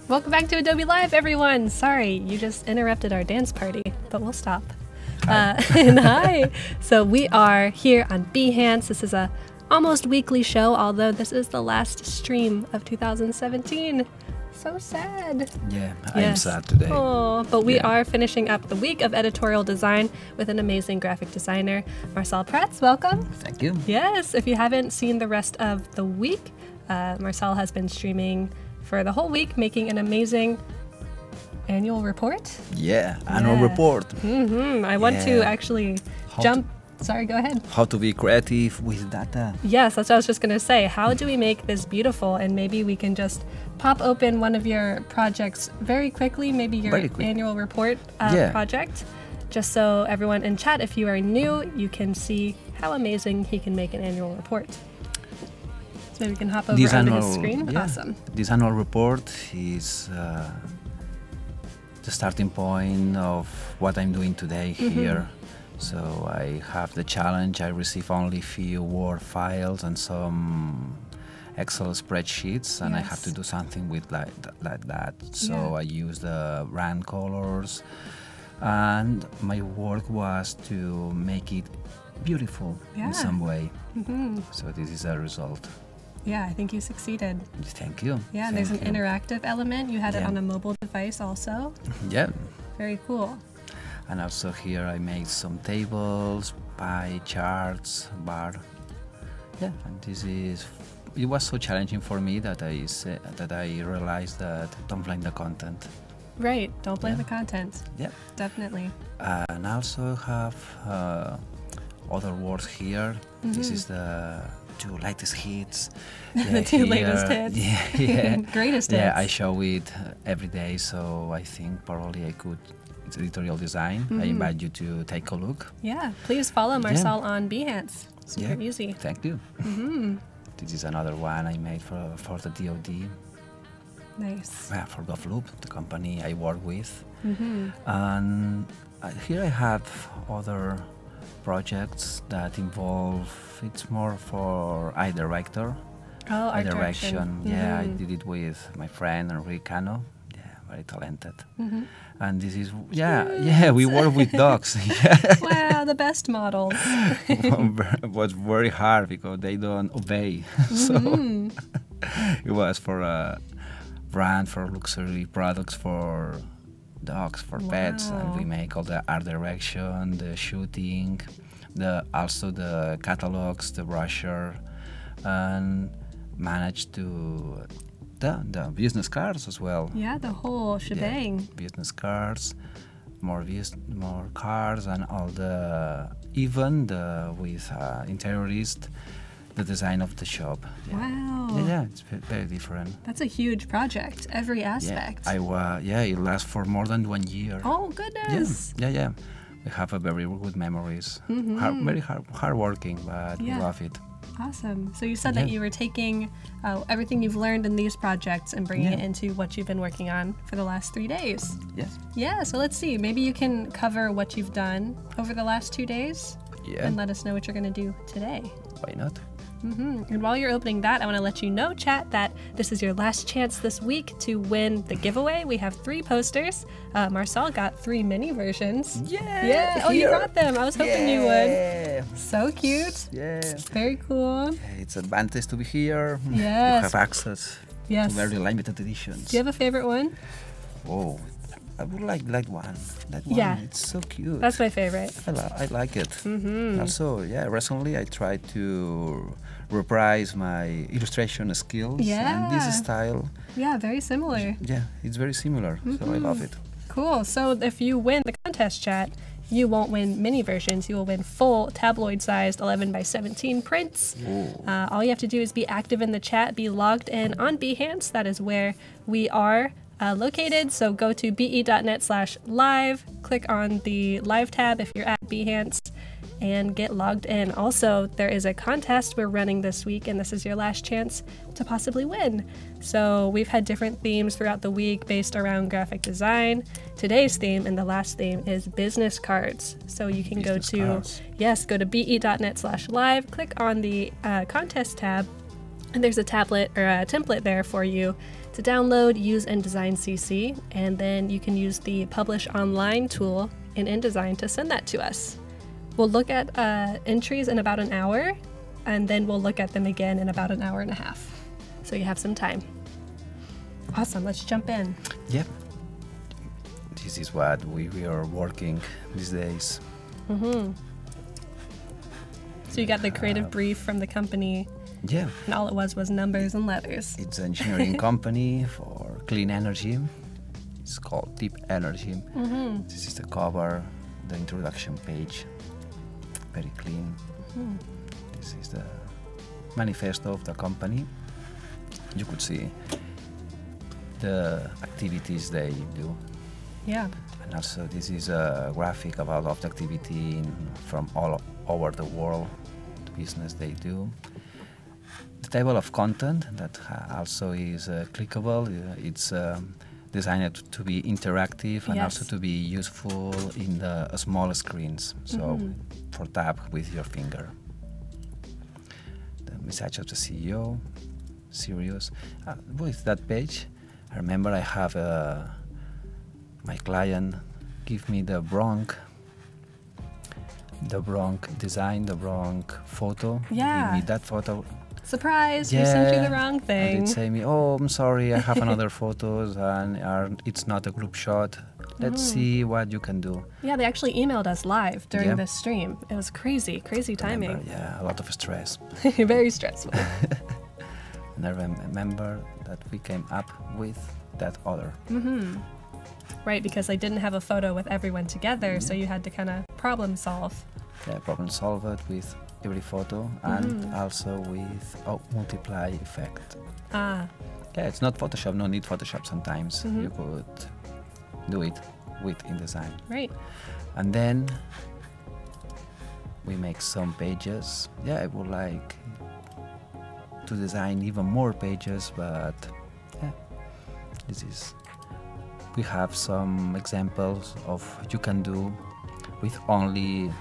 Welcome back to Adobe Live, everyone. Sorry, you just interrupted our dance party, but we'll stop. And hi. So we are here on Behance. This is a almost weekly show, although this is the last stream of 2017. So sad. Yeah, I am sad today. Oh, but we are finishing up the week of editorial design with an amazing graphic designer, Marçal Prats. Welcome. Thank you. Yes, if you haven't seen the rest of the week, Marçal has been streaming for the whole week, making an amazing annual report. Yeah, annual report. I want to actually Sorry, go ahead. How to be creative with data. Yes, that's what I was just going to say. How do we make this beautiful? And maybe we can just pop open one of your projects very quickly, maybe your annual report project, just so everyone in chat, if you are new, you can see how amazing he can make an annual report. So maybe we can hop over onto the screen. Yeah, awesome. This annual report is the starting point of what I'm doing today here. So I have the challenge. I receive only few Word files and some Excel spreadsheets, and I have to do something with like that. So I use the brand colors, and my work was to make it beautiful in some way. So this is a result. Yeah, I think you succeeded. Thank you. Yeah, and there's an interactive element. You had it on a mobile device also. Yeah. Very cool. And also here I made some tables, pie charts, bar. Yeah, and it was so challenging for me that I realized that don't blame the content. Right, don't blame the content. Yeah. Definitely. And also have other words here. This is the two latest hits. The two latest hits. Yeah. Greatest hits. Yeah, I show it every day, so I think probably I could. It's editorial design. I invite you to take a look. Yeah, please follow Marçal on Behance. Super easy. Thank you. This is another one I made for the DoD. Nice. Yeah, for GovLoop, the company I work with. And here I have other projects that involve, it's more for art director. Oh, art direction. Yeah, I did it with my friend Enrique Cano. Yeah, very talented. And this is, we work with dogs. Wow, the best models. It was very hard because they don't obey. So it was for a brand for luxury products for dogs, for pets. And we make all the art direction, the shooting, also the catalogs, the brochure, and managed to the business cards as well. Yeah, the whole shebang. Yeah, business cards, more cards, and all with interiorist, the design of the shop. Yeah. Wow. Yeah, it's very different. That's a huge project, every aspect. Yeah, it lasts for more than 1 year. Oh, goodness. Yeah. We have a very good memories. Very hard working, but we love it. Awesome. So you said that you were taking everything you've learned in these projects and bringing it into what you've been working on for the last 3 days. Yes. Yeah, so let's see. Maybe you can cover what you've done over the last 2 days and let us know what you're going to do today. Why not? And while you're opening that, I want to let you know, chat, that this is your last chance this week to win the giveaway. We have 3 posters. Marçal got 3 mini versions. Yeah! Oh, you got them. I was hoping you would. So cute. Yeah. Very cool. It's advantage to be here. Yes. You have access to very limited editions. Do you have a favorite one? Oh, I would like that one. Yeah. It's so cute. That's my favorite. I like it. Also, recently I tried to reprise my illustration skills and this style. Yeah, very similar. Yeah, it's very similar, so I love it. Cool. So if you win the contest, chat, you won't win mini versions. You will win full tabloid-sized 11x17 prints. All you have to do is be active in the chat, be logged in on Behance. That is where we are located. So go to be.net/live, click on the live tab if you're at Behance, and get logged in. Also, there is a contest we're running this week, and this is your last chance to possibly win. So we've had different themes throughout the week based around graphic design. Today's theme and the last theme is business cards. So you can go to be.net/live, click on the contest tab, and there's a tablet or a template there for you To download, use InDesign CC, and then you can use the Publish Online tool in InDesign to send that to us. We'll look at entries in about an hour, and then we'll look at them again in about an hour and a half. So you have some time. Awesome, let's jump in. Yep. This is what we are working these days. So you got the creative brief from the company. Yeah. And all it was numbers and letters. It's an engineering company for clean energy. It's called Deep Energy. This is the cover, the introduction page. Very clean. This is the manifesto of the company. You could see the activities they do. Yeah. And also this is a graphic about all the activity from all over the world, the business they do. The table of content that also is clickable. It's designed to be interactive and also to be useful in the small screens. So for tap with your finger. The message of the CEO, serious. With that page, I remember I have my client give me the wrong design, the wrong photo. Yeah. Give me that photo. Surprise! We sent you the wrong thing. And they'd say me, oh, I'm sorry, I have another photos and it's not a group shot. Let's see what you can do. Yeah, they actually emailed us live during this stream. It was crazy timing. A lot of stress. Very stressful. And I remember that we came up with that other. Right, because I didn't have a photo with everyone together, so you had to kind of problem solve. Yeah, problem solve it with every photo and also with multiply effect. Yeah, it's not Photoshop, no need Photoshop sometimes. You could do it with InDesign. Right. And then we make some pages. Yeah, I would like to design even more pages, but yeah, we have some examples of what you can do with only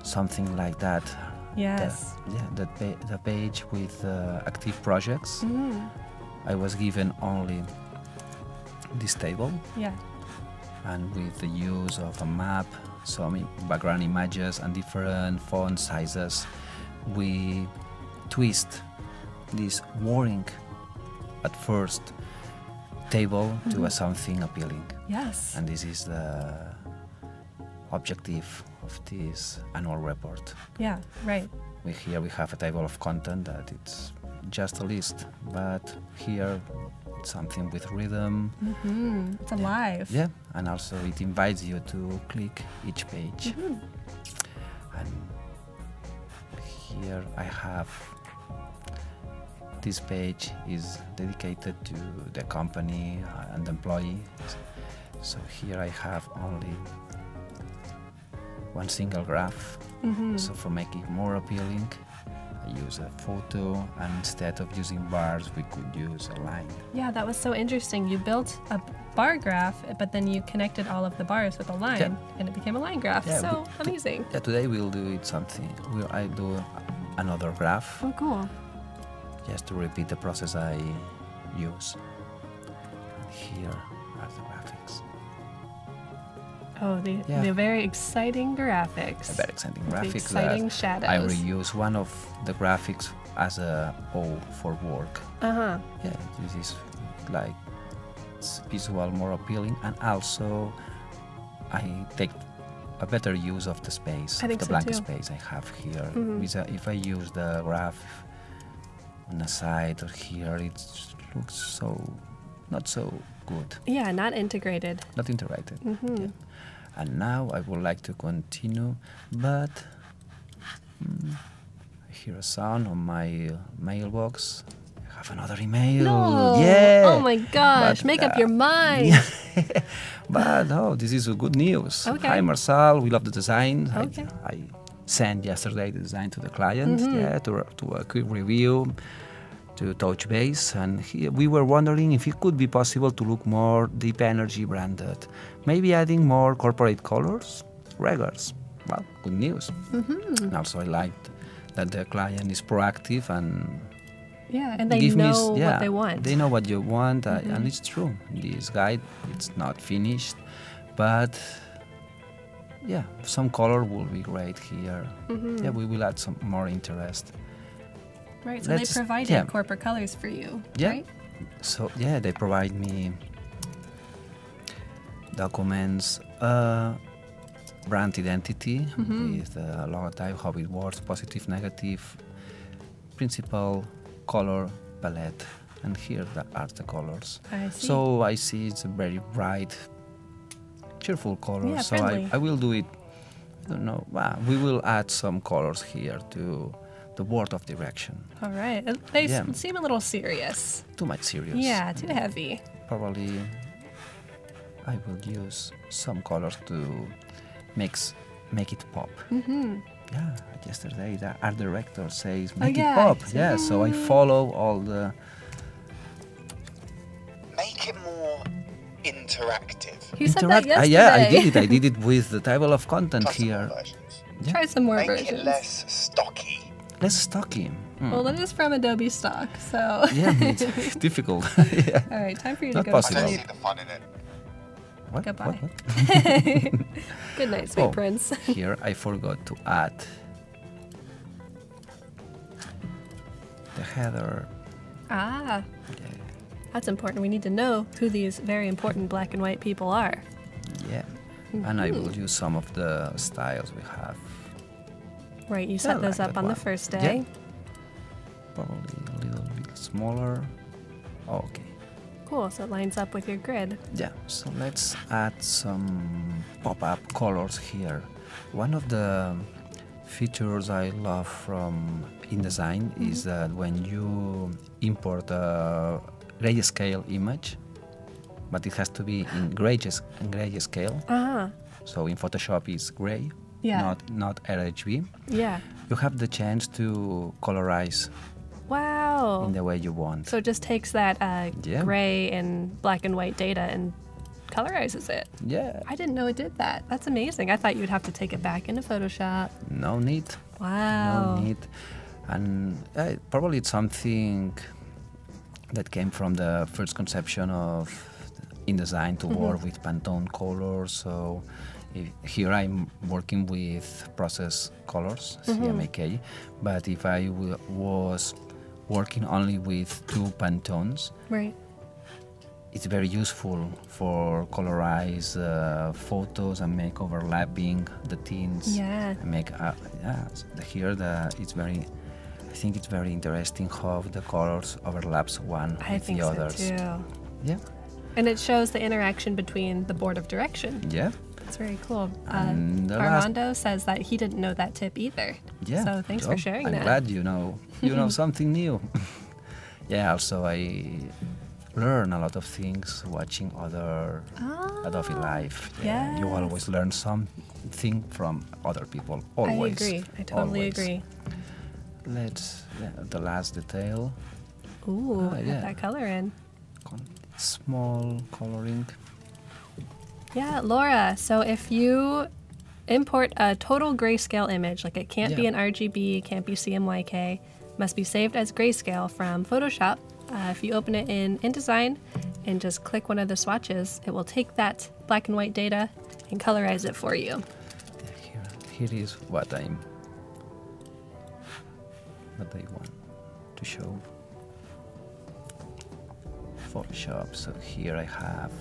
something like that. Yes. The page with active projects. I was given only this table. Yeah. And with the use of a map, some background images and different font sizes, we twist this boring at first table to something appealing. Yes. And this is the objective of this annual report. Yeah, right. Here we have a table of content that it's just a list, but here it's something with rhythm. It's alive. Yeah, and also it invites you to click each page. And here I have this page is dedicated to the company and the employees. So here I have only one single graph. So for making it more appealing, I use a photo, and instead of using bars, we could use a line. Yeah, that was so interesting. You built a bar graph, but then you connected all of the bars with a line, and it became a line graph. Yeah, so amazing. Yeah, today we'll do it something. I do another graph. Oh, cool. Just to repeat the process I use. Here are the graphics. Oh, the very exciting graphics. Very exciting graphics. The exciting shadows. I reuse one of the graphics as a O for work. Yeah, this is like it's visual, more appealing, and also I take a better use of the space, of the blank space I have here. If I use the graph on the side or here, it looks not so good. Yeah, not integrated. Not integrated. Yeah. And now I would like to continue, but I hear a sound on my mailbox. I have another email. No. Yeah. Oh my gosh, make up your mind. But no, this is good news. Okay. Hi Marçal, we love the design. Okay. I sent yesterday the design to the client, to a quick review, to touch base, and we were wondering if it could be possible to look more deep energy branded, maybe adding more corporate colors, regulars. Well, good news. And also I liked that the client is proactive and Yeah, and they know what they want. They know what you want, and it's true. This guide, it's not finished, but yeah, some color will be great here. Yeah, we will add some more interest. Right, so they provided corporate colors for you, right? So yeah, they provide me documents, brand identity with logotype, how it works, positive, negative, principal, color, palette, and here are the colors. I see. So I see it's a very bright, cheerful color. Yeah, so I will do it. I don't know. We will add some colors here to the word of direction. All right. They seem a little serious. Too much serious. Yeah, too heavy. Probably I will use some colors to make it pop. Yeah, yesterday the art director says make it pop. Yeah, so I follow all the... Make it more interactive. You said that yesterday. Yeah, I did it with the table of content here. Yeah. Try some more versions. Make it less stocky. Less stocky. Well, it is from Adobe stock, so... Yeah, it's difficult. Yeah. All right, time for you Not to go possible. I to don't sleep. see the fun in it. What? Goodbye. What? Good night, sweet prince. Here I forgot to add the header. Ah, Yeah. that's important. We need to know who these very important black and white people are. Yeah. And I will use some of the styles we have. Right, you set those like up that on the one. first day. Probably a little bit smaller. Okay. Cool, so it lines up with your grid. Yeah, so let's add some pop-up colors here. One of the features I love from InDesign is that when you import a grayscale image, but it has to be in grayscale. So in Photoshop it's gray, not RGB. Yeah. You have the chance to colorize Wow. in the way you want. So it just takes that gray and black and white data and colorizes it. Yeah. I didn't know it did that. That's amazing. I thought you'd have to take it back into Photoshop. No need. Wow. No need. And probably it's something that came from the first conception of InDesign to work with Pantone colors. So here I'm working with process colors, CMYK. But if I was working only with two Pantones, Right. it's very useful for colorize photos and make overlapping the tints. Yeah. And make here it's very. I think it's very interesting how the colors overlaps one with the others. I think so too. Yeah. And it shows the interaction between the board of direction. Yeah. That's very cool. And Armando says that he didn't know that tip either. Yeah. So thanks for sharing I'm that. glad you know something new. Yeah. Also, I learn a lot of things watching other Adobe Live. Yeah. You always learn something from other people. Always. I agree. I totally agree. Let's the last detail. Ooh, add that color in. Small coloring. Yeah, Laura, so if you import a total grayscale image, like it can't be an RGB, can't be CMYK, must be saved as grayscale from Photoshop. If you open it in InDesign and just click one of the swatches, it will take that black and white data and colorize it for you. Here is what I want to show. Photoshop. So here I have.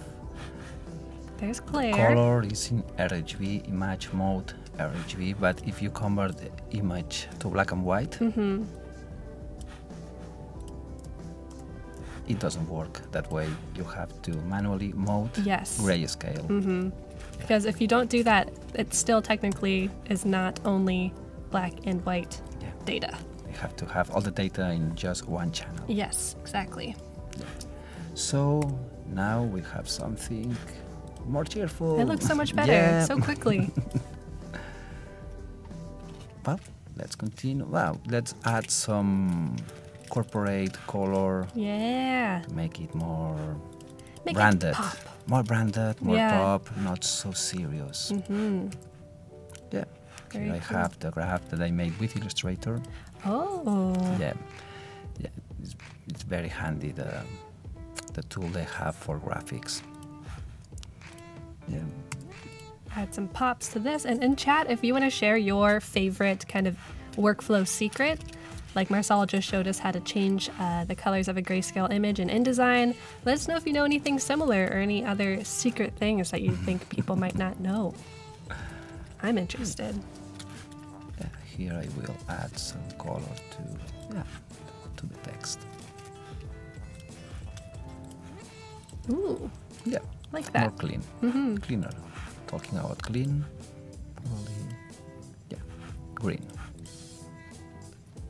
There's Claire. Color is in RGB, image mode RGB, but if you convert the image to black and white, it doesn't work that way. You have to manually mode grayscale. Because if you don't do that, it still technically is not only black and white data. You have to have all the data in just one channel. Yes, exactly. So now we have something more cheerful. It looks so much better, so quickly. Well, let's continue. Wow, let's add some corporate color. Yeah. To make it more branded. It pop. More branded, more pop, not so serious. Yeah. Very Here I have the graph that I made with Illustrator. Oh. Yeah. it's very handy, the tool they have for graphics. Yeah. Add some pops to this. And in chat, if you want to share your favorite kind of workflow secret, like Marçal just showed us how to change the colors of a grayscale image in InDesign, let us know if you know anything similar or any other secret things that you think people might not know. I'm interested. Yeah, here I will add some color to the text. Ooh, Yeah, like that. more clean, cleaner. Talking about clean, probably, yeah, green.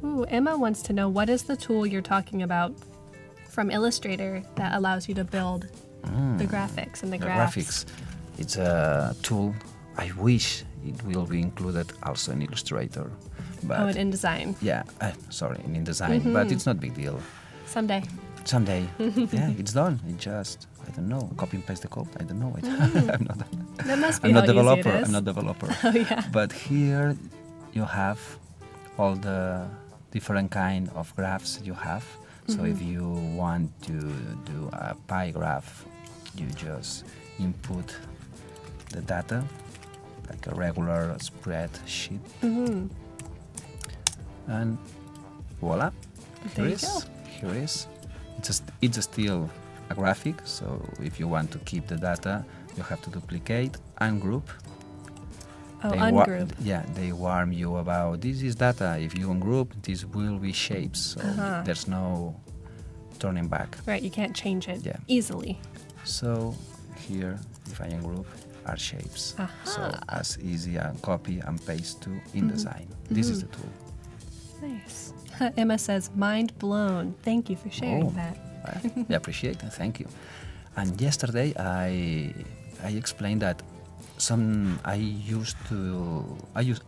Ooh, Emma wants to know, what is the tool you're talking about from Illustrator that allows you to build the graphics and the graphs? Graphics. It's a tool. I wish it will be included also in Illustrator. But Oh, in InDesign. yeah, sorry, in InDesign, but it's not big deal. Someday. Someday, yeah, it's done. It just, I don't know, copy and paste the code. I don't know it. I'm not. That must be I'm how not easy developer. it is. I'm not developer. Oh, yeah. But here you have all the different kind of graphs you have. So if you want to do a pie graph, you just input the data like a regular spreadsheet, and voila, There here you is. go. Here is. It's still a graphic. So if you want to keep the data, you have to duplicate, ungroup. Oh, They ungroup. yeah, they warn you about this is data. If you ungroup, this will be shapes. So there's no turning back. Right, you can't change it Yeah. easily. So here, if I ungroup, are shapes. So as easy as copy and paste to InDesign. This is the tool. Nice. Emma says, mind blown. Thank you for sharing that. I appreciate it. Thank you. And yesterday I explained that I use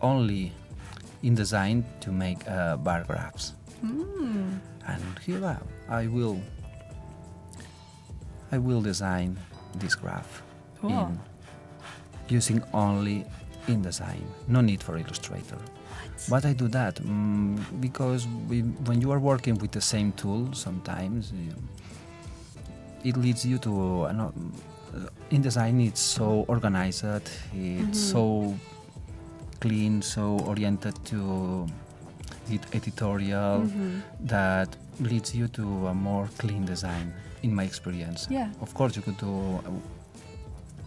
only InDesign to make bar graphs. And here I will design this graph in using only InDesign. No need for Illustrator. But I do that because when you are working with the same tool, sometimes it leads you to InDesign. It's so organized, it's so clean, so oriented to editorial that leads you to a more clean design, in my experience. Yeah. Of course, you could do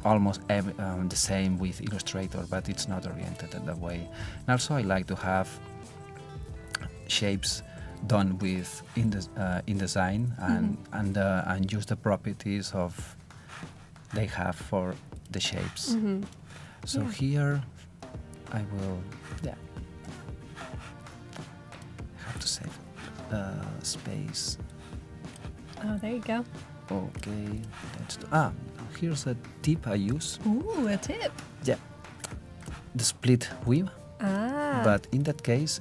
almost the same with Illustrator, but it's not oriented in that way. And also, I like to have shapes done with InDesign and use the properties of they have for the shapes. So here, I will. Yeah. I have to save space. Oh, there you go. Okay, let's do. Here's a tip I use. Ooh, a tip. Yeah, the split view. But in that case,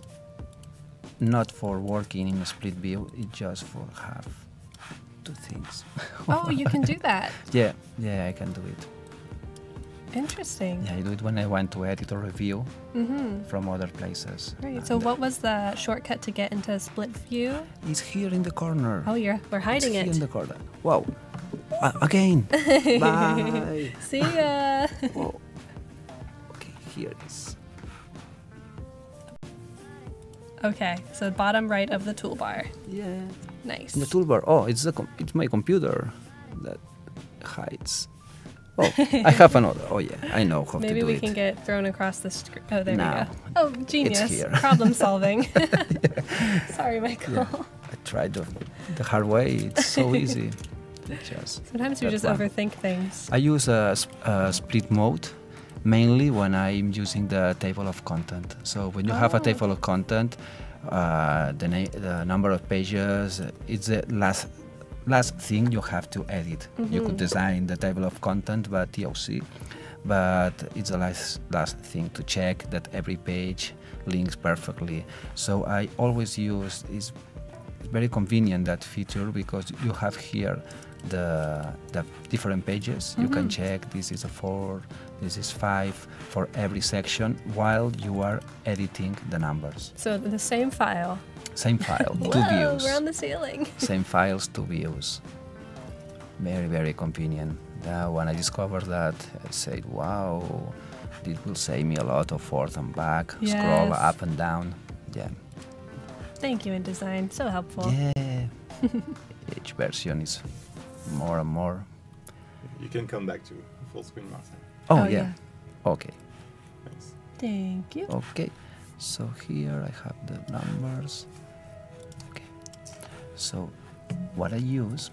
not for working in a split view. It's just for have two things. Oh, you can do that. Yeah, I can do it. Interesting. Yeah, I do it when I want to edit or review from other places. Right. So what was the shortcut to get into split view? It's here in the corner. Oh, we're hiding It's it. here in the corner. Wow. Again. Bye. See ya. Whoa. Okay, here it is. Okay, so bottom right of the toolbar. Yeah. Nice. In the toolbar. Oh, it's my computer that hides. Oh, I have another. Oh yeah, I know how Maybe to do we it. can get thrown across the screen. Oh, there Now, we go. Oh, genius. here. Problem solving. Sorry, Michael. Yeah, I tried the hard way. It's so easy. Sometimes you just overthink things. I use a split mode mainly when I'm using the table of content. So when you have a table of content, the number of pages, it's the last thing you have to edit. You could design the table of content, but TOC, but it's the last thing to check that every page links perfectly. So I always use, it's very convenient, that feature, because you have here the different pages. You can check this is a 4, this is 5 for every section while you are editing the numbers. So the same file, Same file, two Whoa, views. we're on the ceiling. Same files, two views. Very, very convenient. Now, when I discovered that, I said, wow, this will save me a lot of forth and back, scroll Yes. up and down. Yeah. Thank you, InDesign. So helpful. Yeah. Each version is more and more. You can come back to full screen, Marcel. Oh, Oh, yeah. yeah. Okay. Thanks. Thank you. Okay. So here I have the numbers. Okay. So what I use,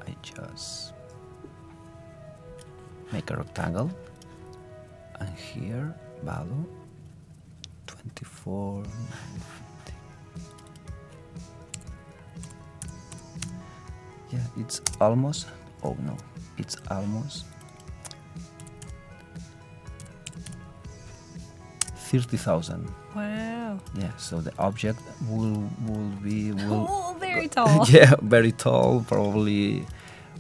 I just make a rectangle, and here value 24. Yeah, it's almost. Oh no, it's almost 30,000. Wow. Yeah, so the object will be Oh, very tall. yeah, very tall. Probably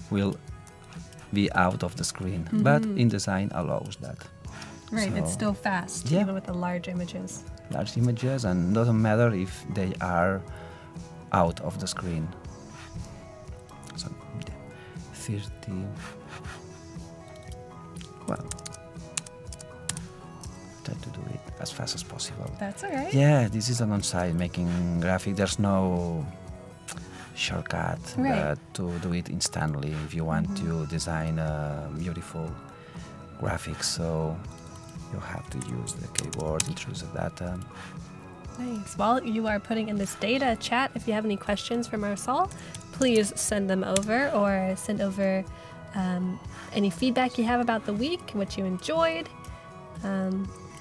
will be out of the screen, but InDesign allows that. Right, it's So- still fast, Yeah. even with the large images. Large images, and doesn't matter if they are out of the screen. So yeah, 30. Well, try to do it as fast as possible. That's all right. Yeah, this is an on-site making graphic. There's no shortcut Right. to do it instantly if you want to design a beautiful graphic. So you have to use the keyboard, introduce the data. Nice. While you are putting in this data chat, if you have any questions for Marçal, please send them over, or send over any feedback you have about the week, what you enjoyed.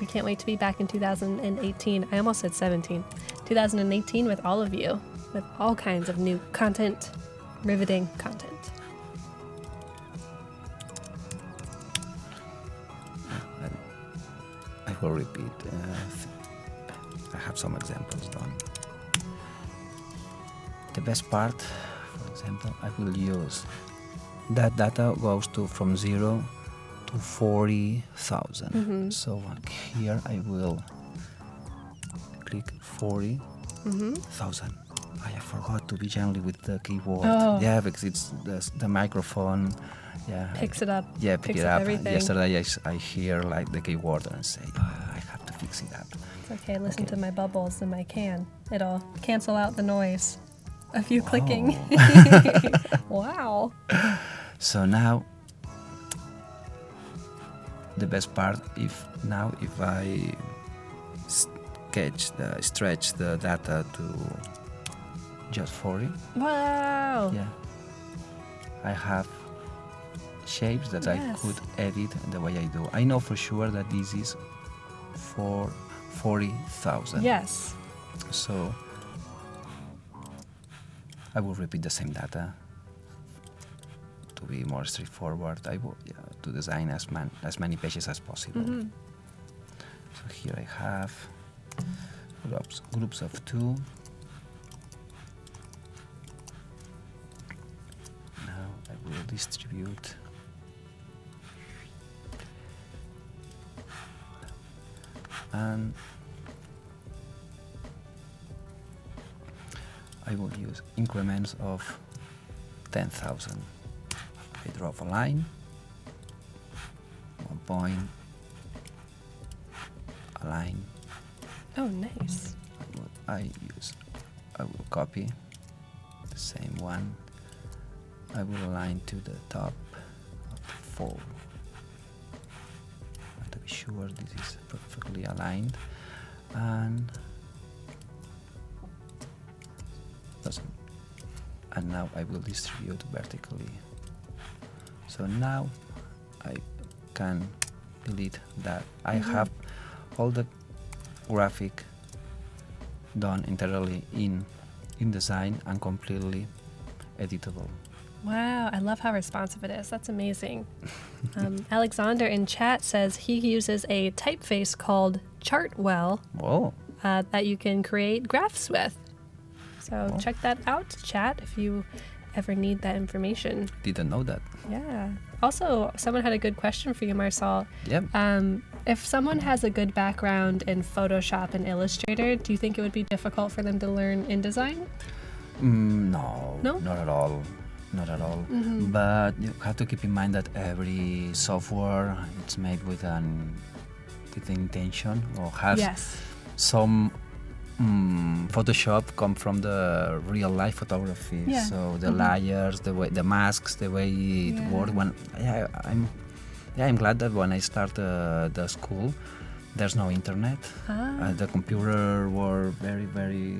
We can't wait to be back in 2018. I almost said 17. 2018 with all of you, with all kinds of new content, riveting content. I will repeat. I have some examples done. The best part, for example, I will use that data goes to from 0 to 40,000. So here I will click 40,000. I forgot to be gently with the keyboard. Oh. Yeah, because it's the microphone. Yeah, Picks it up. yeah, pick picks it up up. everything. Yesterday I hear like the keyboard and I say, I have to fix it up. It's okay, listen Okay. to my bubbles in my can. It'll cancel out the noise of you clicking. Wow. So now, the best part, if I stretch the data to just 40, Wow. yeah, I have shapes that I Yes. could edit the way I do. I know for sure that this is for 40,000. Yes. So I will repeat the same data to be more straightforward. I will to design as many pages as possible. So here I have groups of 2. Now I will distribute. And I will use increments of 10,000. I draw a line, 1 point, a line. Oh, nice. I will copy the same one. I will align to the top of the fold. I have to be sure this is perfectly aligned, and now I will distribute vertically. So now I can delete that. I have all the graphic done entirely in InDesign and completely editable. Wow, I love how responsive it is. That's amazing. Alexander in chat says he uses a typeface called Chartwell Whoa. that you can create graphs with. So check that out, chat, if you ever need that information. Didn't know that. Yeah. Also, someone had a good question for you, Marçal. Yep. If someone has a good background in Photoshop and Illustrator, do you think it would be difficult for them to learn InDesign? No, No? not at all. Not at all. But you have to keep in mind that every software it's made with an intention or has Yes. some Photoshop come from the real life photography. Yeah. So the layers, the way, the masks, the way it works. When I'm glad that when I started the school, there's no internet. The computer were very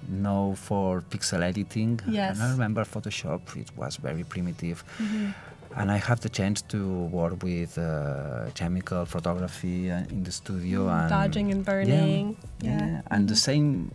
known for pixel editing. Yes. And I remember Photoshop, it was very primitive. And I have the chance to work with chemical photography in the studio. And Dodging and burning. Yeah. And the same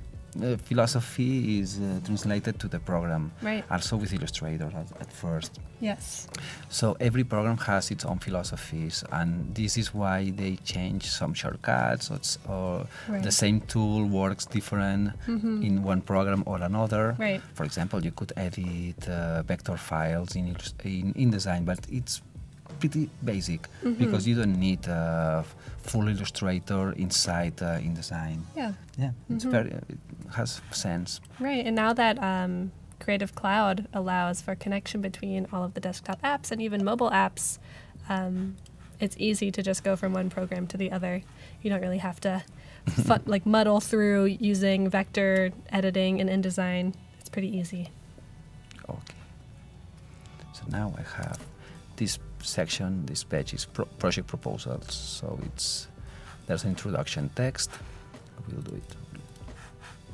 philosophy is translated to the program. Right. Also with Illustrator at first. Yes. So every program has its own philosophies, and this is why they change some shortcuts, or Right. the same tool works different in one program or another. Right. For example, you could edit vector files in InDesign, but it's pretty basic because you don't need a full Illustrator inside InDesign. Yeah. Yeah, it's it has sense. Right. And now that Creative Cloud allows for connection between all of the desktop apps and even mobile apps, it's easy to just go from one program to the other. You don't really have to muddle through using vector editing and InDesign. It's pretty easy. Okay. So now I have this section, this page is project proposals. So there's an introduction text. We'll do it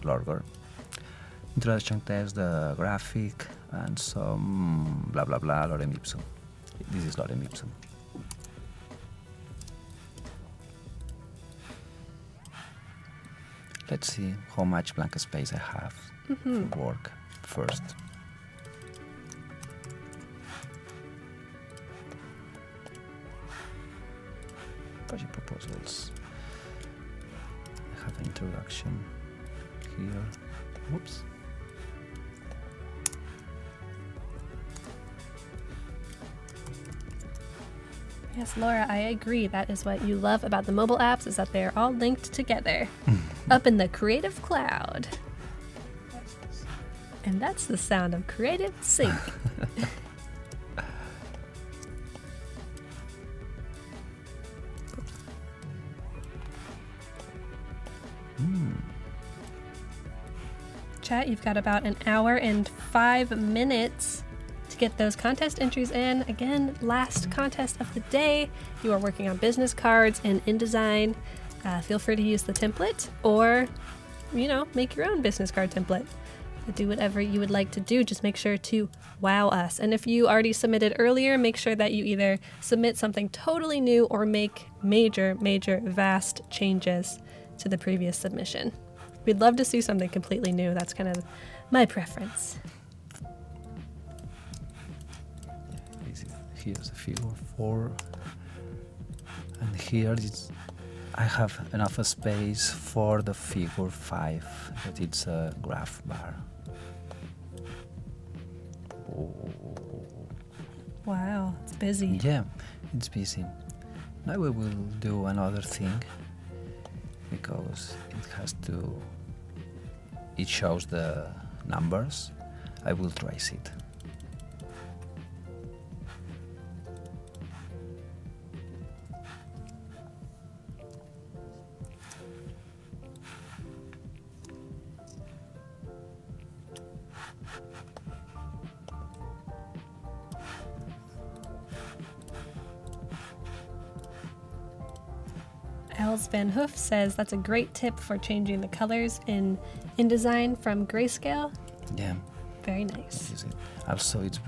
longer. Introduction text, the graphic, and some blah blah blah lorem ipsum. This is lorem ipsum. Let's see how much blank space I have for work first. Project proposals. I have an introduction here. Whoops. Yes, Laura, I agree. That is what you love about the mobile apps, is that they're all linked together up in the Creative Cloud. And that's the sound of Creative Sync. Chat, you've got about an hour and 5 minutes to get those contest entries in. Again, last contest of the day. You are working on business cards in InDesign. Feel free to use the template, or, make your own business card template. Do whatever you would like to do. Just make sure to wow us. And if you already submitted earlier, make sure that you either submit something totally new or make major, vast changes to the previous submission. We'd love to see something completely new. That's kind of my preference. Here's a figure 4, and here I have enough space for the figure 5, that it's a graph bar. Oh. Wow, it's busy. Yeah, it's busy. Now we will do another thing, because it shows the numbers. I will trace it. Els Van Hoof says that's a great tip for changing the colors in InDesign from grayscale. Yeah. Very nice. This is it. Also, it's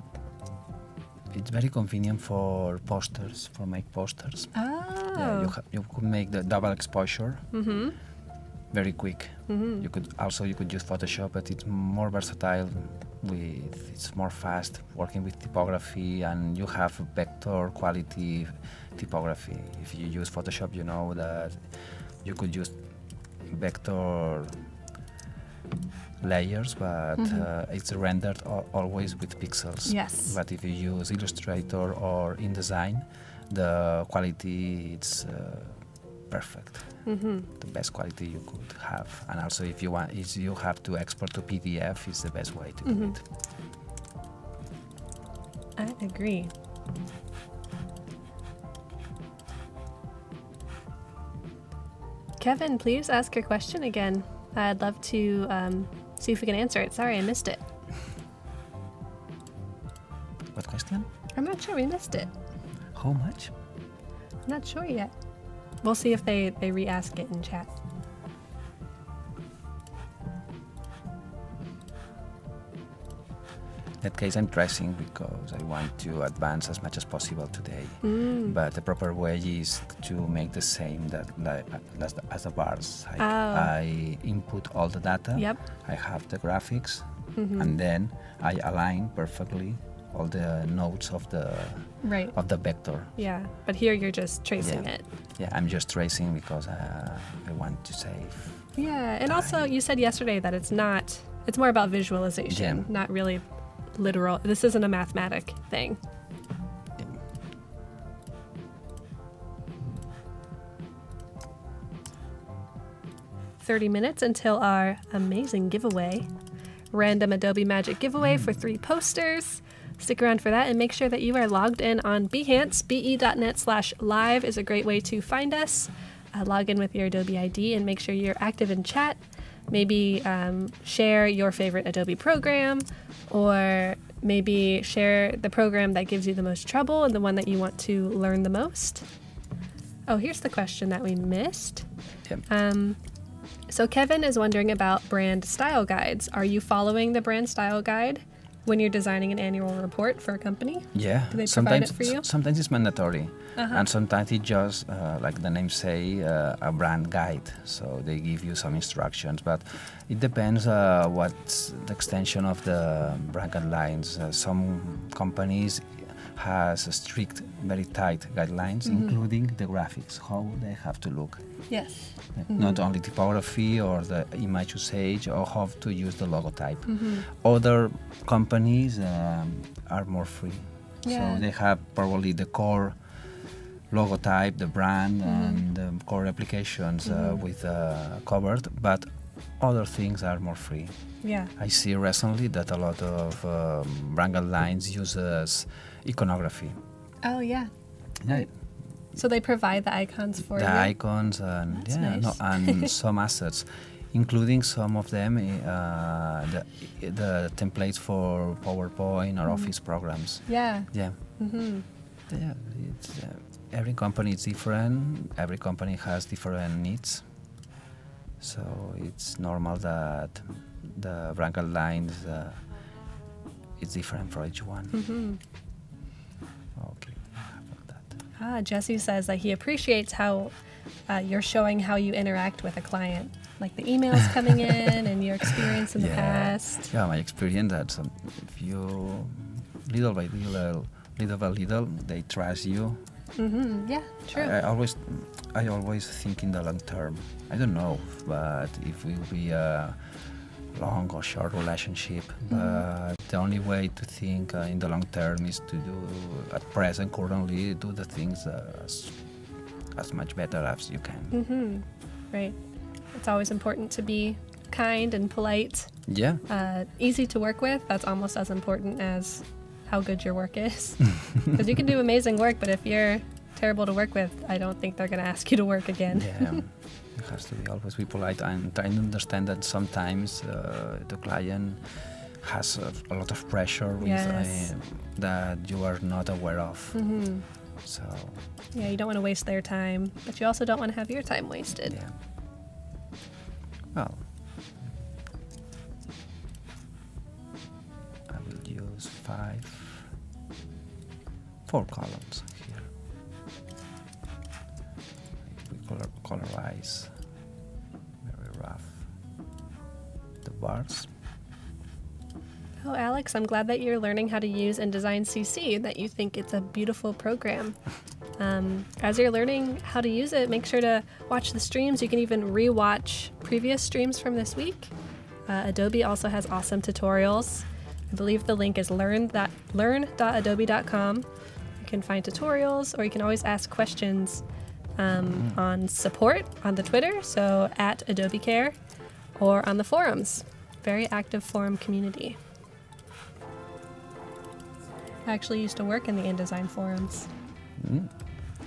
very convenient for posters, for make posters. Oh. Yeah, you could make the double exposure very quick. You could use Photoshop, but it's more versatile. It's more fast working with typography, and you have vector quality typography. If you use Photoshop, you know that you could use vector layers, but it's rendered always with pixels. Yes. But if you use Illustrator or InDesign, the quality it's perfect. The best quality you could have. And also if you have to export to PDF, is the best way to do it. I agree. Kevin, please ask your question again. I'd love to see if we can answer it. Sorry, I missed it. What question? I'm not sure we missed it. How much? I'm not sure yet. We'll see if they re-ask it in chat. In that case, I'm tracing because I want to advance as much as possible today. But the proper way is to make the same as the bars. I input all the data. Yep. I have the graphics, and then I align perfectly all the nodes of the vector. Yeah, but here you're just tracing it. Yeah, I'm just tracing because I want to save. Yeah, and also you said yesterday that it's more about visualization, not really literal. This isn't a mathematic thing. 30 minutes until our amazing giveaway. Random Adobe Magic giveaway for 3 posters. Stick around for that and make sure that you are logged in on Behance. be.net/live is a great way to find us. Log in with your Adobe ID and make sure you're active in chat. Maybe share your favorite Adobe program, or maybe share the program that gives you the most trouble and the one that you want to learn the most. Oh, here's the question that we missed. Yep. So Kevin is wondering about brand style guides. Are you following the brand style guide when you're designing an annual report for a company? Yeah. Do they provide it for you? Sometimes it's mandatory. And sometimes it just, like the name say, a brand guide. So they give you some instructions, but it depends what's the extension of the brand guidelines. Some companies has a strict, very tight guidelines, including the graphics, how they have to look. Yes. Not only typography or the image usage or how to use the logotype. Other companies are more free. Yeah. So they have probably the core logotype, the brand, and the core applications with covered, but other things are more free. Yeah. I see recently that a lot of brand guidelines uses iconography. Oh, yeah. Yeah. So they provide the icons for you? The icons and That's nice. and some assets, including some of them the templates for PowerPoint or Office programs. Yeah. Yeah. Yeah. It's, every company is different. Every company has different needs. So it's normal that the brand guidelines is different for each one. Okay. Jesse says that he appreciates how you're showing how you interact with a client, like the emails coming in and your experience in the past. Yeah, my experience that if you little by little, they trust you. Yeah, true. I always think in the long term. I don't know, but if it will be a long or short relationship, but the only way to think in the long term is to do at present currently do the things as much better as you can. Right. It's always important to be kind and polite. Yeah. Easy to work with. That's almost as important as how good your work is. Because you can do amazing work, but if you're terrible to work with, I don't think they're going to ask you to work again. Yeah. It has to be always be polite and trying to understand that sometimes the client has a lot of pressure with, that you are not aware of. So yeah, you don't want to waste their time, but you also don't want to have your time wasted. Yeah. Well, I will use 4 columns here. We colorize very rough the bars. Oh, Alex, I'm glad that you're learning how to use InDesign CC, that you think it's a beautiful program. As you're learning how to use it, make sure to watch the streams. You can even re-watch previous streams from this week. Adobe also has awesome tutorials. I believe the link is learn.adobe.com. You can find tutorials, or you can always ask questions on support on the Twitter, so at Adobe Care, or on the forums. Very active forum community. I actually used to work in the InDesign forums.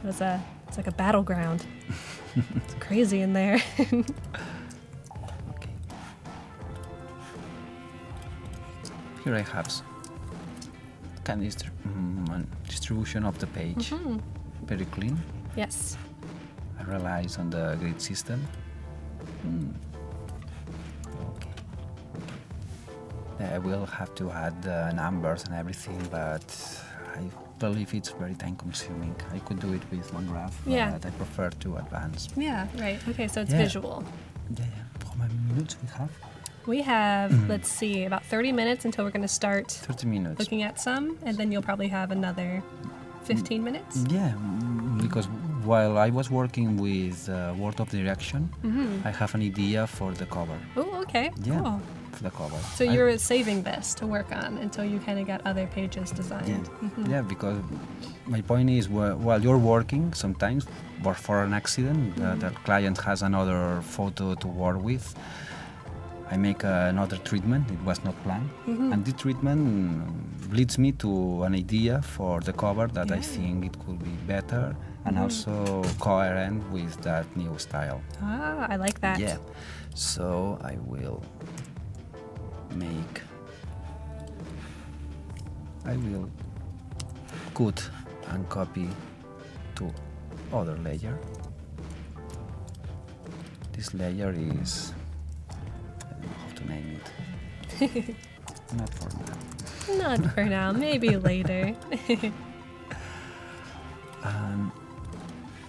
It's like a battleground. It's crazy in there. Okay. Here I have kind of distribution of the page. Very clean. Yes. I relies on the grid system. Okay. I will have to add numbers and everything, but I believe it's very time consuming. I could do it with one graph, Yeah. but I prefer to advance. Yeah, right. Okay, so it's Yeah. visual. Yeah. How many minutes we have? We have, let's see, about 30 minutes until we're going to start 30 minutes. looking at some, and then you'll probably have another 15 minutes. Yeah, because while I was working with Word of Direction, I have an idea for the cover. Oh, okay. Yeah, Cool. for the cover. So you're saving this to work on until you kind of got other pages designed. Yeah, because my point is, while you're working, sometimes, or for an accident, the client has another photo to work with. I make another treatment. It was not planned, and this treatment leads me to an idea for the cover that I think it could be better and also coherent with that new style. Ah, I like that. Yeah, so I will cut and copy to other layer. This layer is, I don't know how to name it. Not for now. Not for now, maybe later. And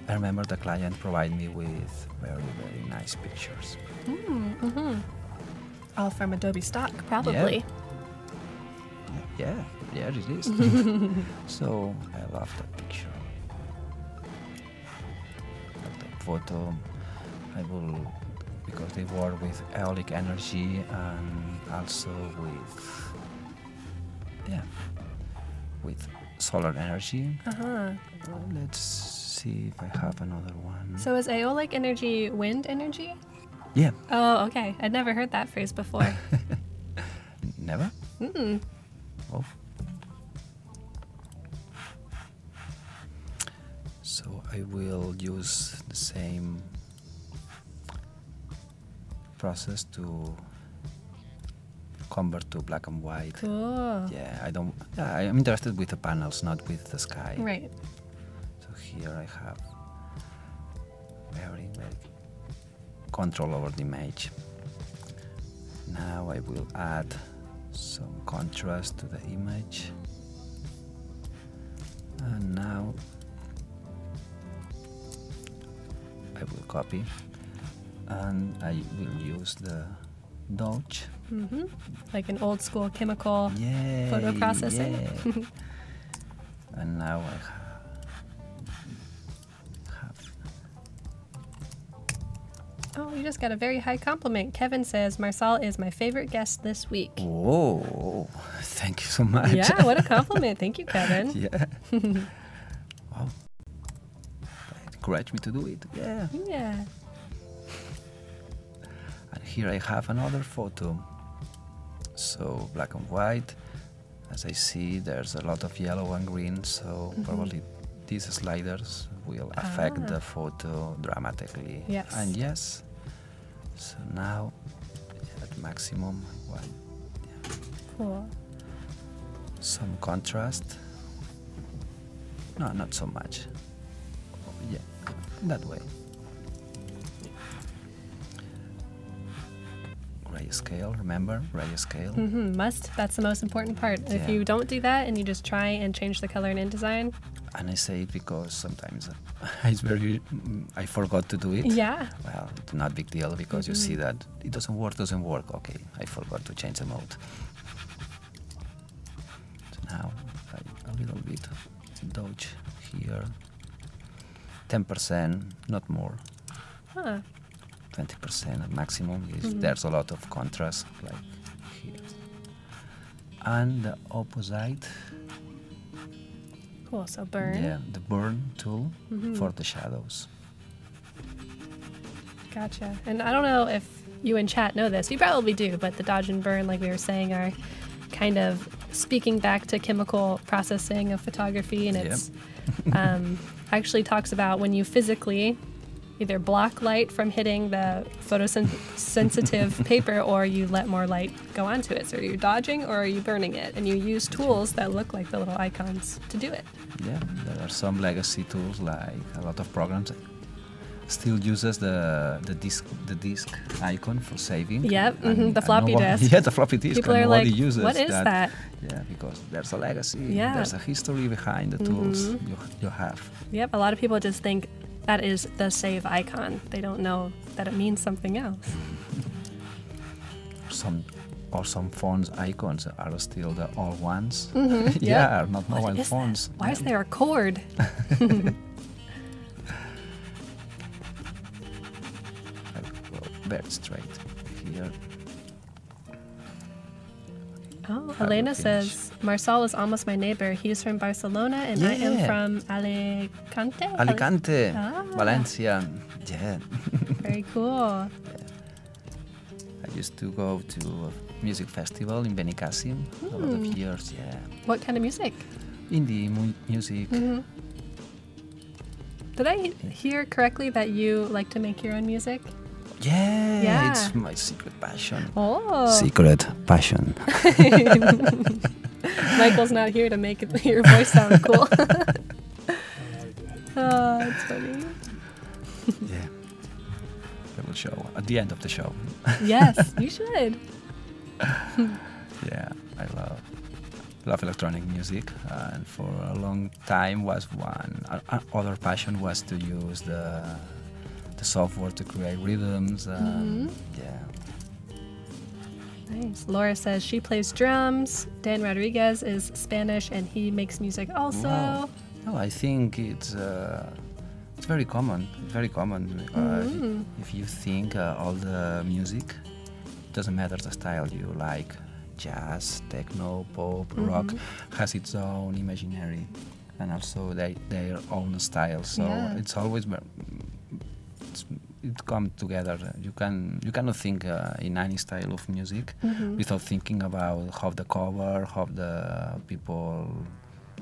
I remember the client provided me with very, very nice pictures. All from Adobe stock, probably. Yeah, it is. So I love that picture. The photo, I will, because they work with aeolic energy and also with solar energy. Let's see if I have another one. So is aeolic energy wind energy? Yeah. Oh, okay. I'd never heard that phrase before. Never? Oh. So I will use the same process to convert to black and white. Cool. Yeah, I'm interested with the panels, not with the sky. Right. So here I have very, very control over the image. Now I will add some contrast to the image. And now I will copy and I will use the Dodge. Like an old school chemical Yay, photo processing. yeah. And now I have. Oh, you just got a very high compliment. Kevin says, Marçal is my favorite guest this week. Whoa, thank you so much. Yeah, what a compliment. Thank you, Kevin. Yeah. Wow. That encouraged me to do it. Yeah. Yeah. And here I have another photo. So black and white. As I see, there's a lot of yellow and green, so probably these sliders will affect the photo dramatically. Yes. And yes, so now at maximum, Cool. some contrast. No, not so much. Yeah, that way. Grayscale, remember? Grayscale. Must. That's the most important part. If Yeah. you don't do that and you just try and change the color in InDesign, And I say it because sometimes I forgot to do it. yeah. Well, it's not a big deal because you see that it doesn't work. Okay, I forgot to change the mode. So now a little bit dodge here. 10%, not more. Huh. 20% at maximum. There's a lot of contrast, like here. And the opposite, Cool. So burn. yeah, the burn tool for the shadows. Gotcha. And I don't know if you in chat know this. You probably do, but the dodge and burn, like we were saying, are kind of speaking back to chemical processing of photography, and it's actually talks about when you physically either block light from hitting the photosensitive paper, or you let more light go onto it. So are you dodging or are you burning it? And you use tools that look like the little icons to do it. Yeah, there are some legacy tools, like a lot of programs still uses the disk icon for saving. Yep, the floppy disk. Yeah, the floppy disk. People are like, uses what is that? Yeah, because there's a legacy. Yeah. There's a history behind the tools you have. Yep, a lot of people just think that is the save icon. They don't know that it means something else. Some phones icons are still the old ones. Yeah, not mobile phones. Why is there a cord? Very straight here. Oh, Elena says, Marçal is almost my neighbor. He's from Barcelona and I am from Alicante? Alicante, Valencia. Yeah. Very cool. I used to go to a music festival in Benicàssim a lot of years. Yeah. What kind of music? Indie music. Did I hear correctly that you like to make your own music? Yeah, it's my secret passion. Oh. Secret passion. Michael's not here to make your voice sound cool. Oh, that's funny. Yeah. I will show at the end of the show. Yes, you should. Yeah, I love electronic music, and for a long time was one. Other passion was to use the software to create rhythms. Yeah. Nice. Laura says she plays drums. Dan Rodriguez is Spanish and he makes music also. Wow. No, I think it's very common. Very common. If you think all the music, doesn't matter the style you like. Jazz, techno, pop, rock has its own imaginary, and also their own style. So it's always. It comes together. You cannot think in any style of music without thinking about how the cover, how the people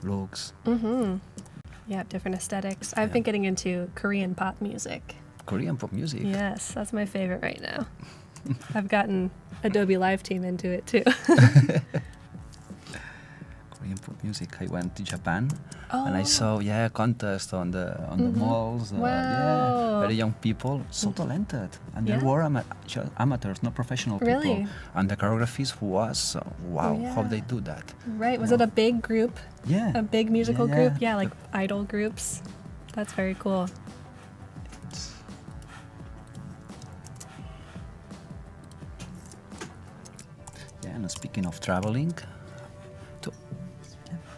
looks. Yeah, different aesthetics. I've been getting into Korean pop music. Korean pop music. Yes, that's my favorite right now. I've gotten Adobe Live Team into it too. Korean pop music. I went to Japan and I saw a contest on the malls. Very young people, so talented, and they were amateurs, not professional people. Really? And the choreographies was wow, how they do that. Right? Was it a big group? Yeah. A big musical group? Yeah, like idol groups. That's very cool. Yeah, and speaking of traveling,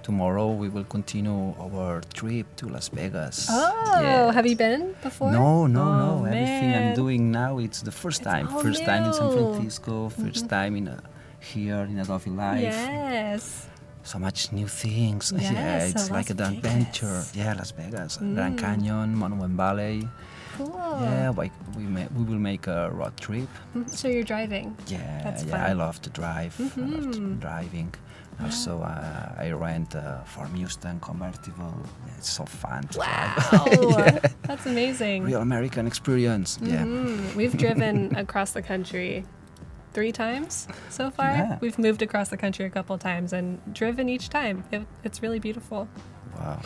tomorrow we will continue our trip to Las Vegas. Oh, have you been before? No. Oh, Everything man. I'm doing now, it's the first time. First time in San Francisco, first time here in Adobe Live. Yes. So much new things. Yes, Yeah, it's so like Las an adventure. Vegas. Yeah, Las Vegas, Grand Canyon, Monument Valley. Cool. Yeah, we will make a road trip. So you're driving? Yeah, That's yeah. fun. I love to drive. I love driving. Also, I rent a Ford Mustang convertible. Yeah, it's so fun to drive. That's amazing. Real American experience. Yeah. We've driven across the country 3 times so far. Yeah. We've moved across the country a couple times and driven each time. It's really beautiful. Wow.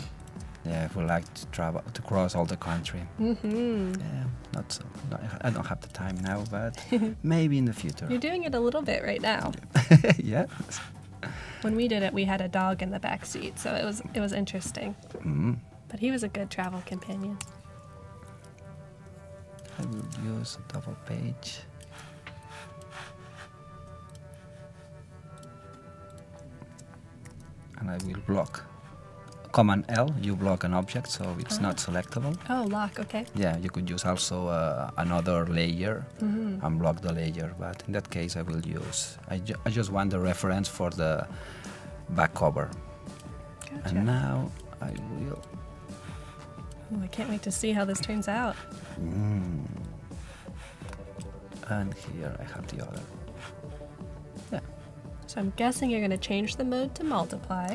Yeah, we like to travel, to cross all the country. Yeah, not so. I don't have the time now, but maybe in the future. You're doing it a little bit right now. Yeah. When we did it, we had a dog in the back seat, so it was interesting. But he was a good travel companion. I will use a double page. And I will block. Command L, you block an object, so it's not selectable. Oh, lock, okay. Yeah, you could use also another layer and block the layer, but in that case I will use, I just want the reference for the back cover. Gotcha. And now I will... Ooh, I can't wait to see how this turns out. And here I have the other. Yeah, So I'm guessing you're going to change the mode to multiply.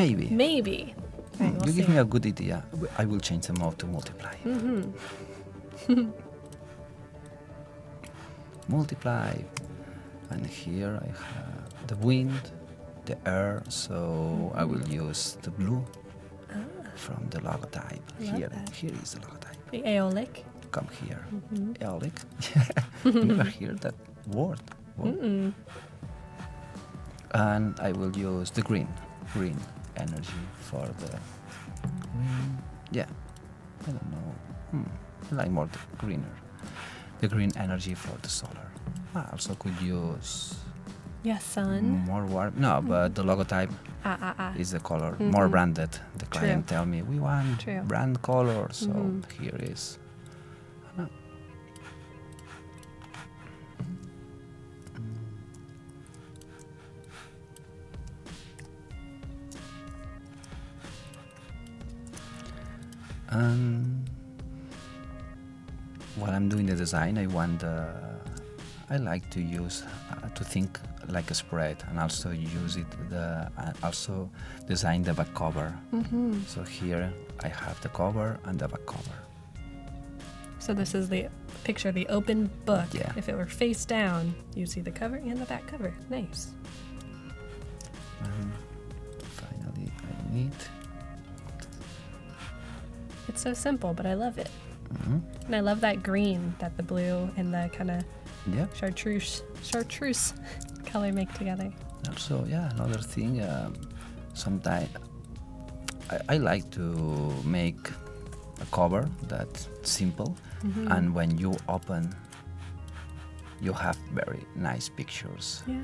maybe. Maybe. All right, we'll You give see. me a good idea. I will change the mode to multiply. Multiply. And here I have the wind, the air, so I will use the blue from the logotype. Love Here, that. here is the logotype. The aeolic. Come here. Eolic. You never hear that word. Whoa. And I will use the green energy for the green. Yeah, I don't know. I like more the greener. The green energy for the solar. I also could use Yeah, sun. more warm. No, but the logotype is the color more branded. The client tell me we want True. brand color, so here is. And while I'm doing the design, I like to use to think like a spread, and also use it also design the back cover. So here I have the cover and the back cover. So this is the picture, the open book. Yeah. If it were face down, you see the cover and the back cover. Nice. And finally, I need. It's so simple, but I love it. And I love that green that the blue and the kind of Yeah. chartreuse color make together. Also, yeah, another thing. Sometimes I like to make a cover that's simple, and when you open, you have very nice pictures. Yeah.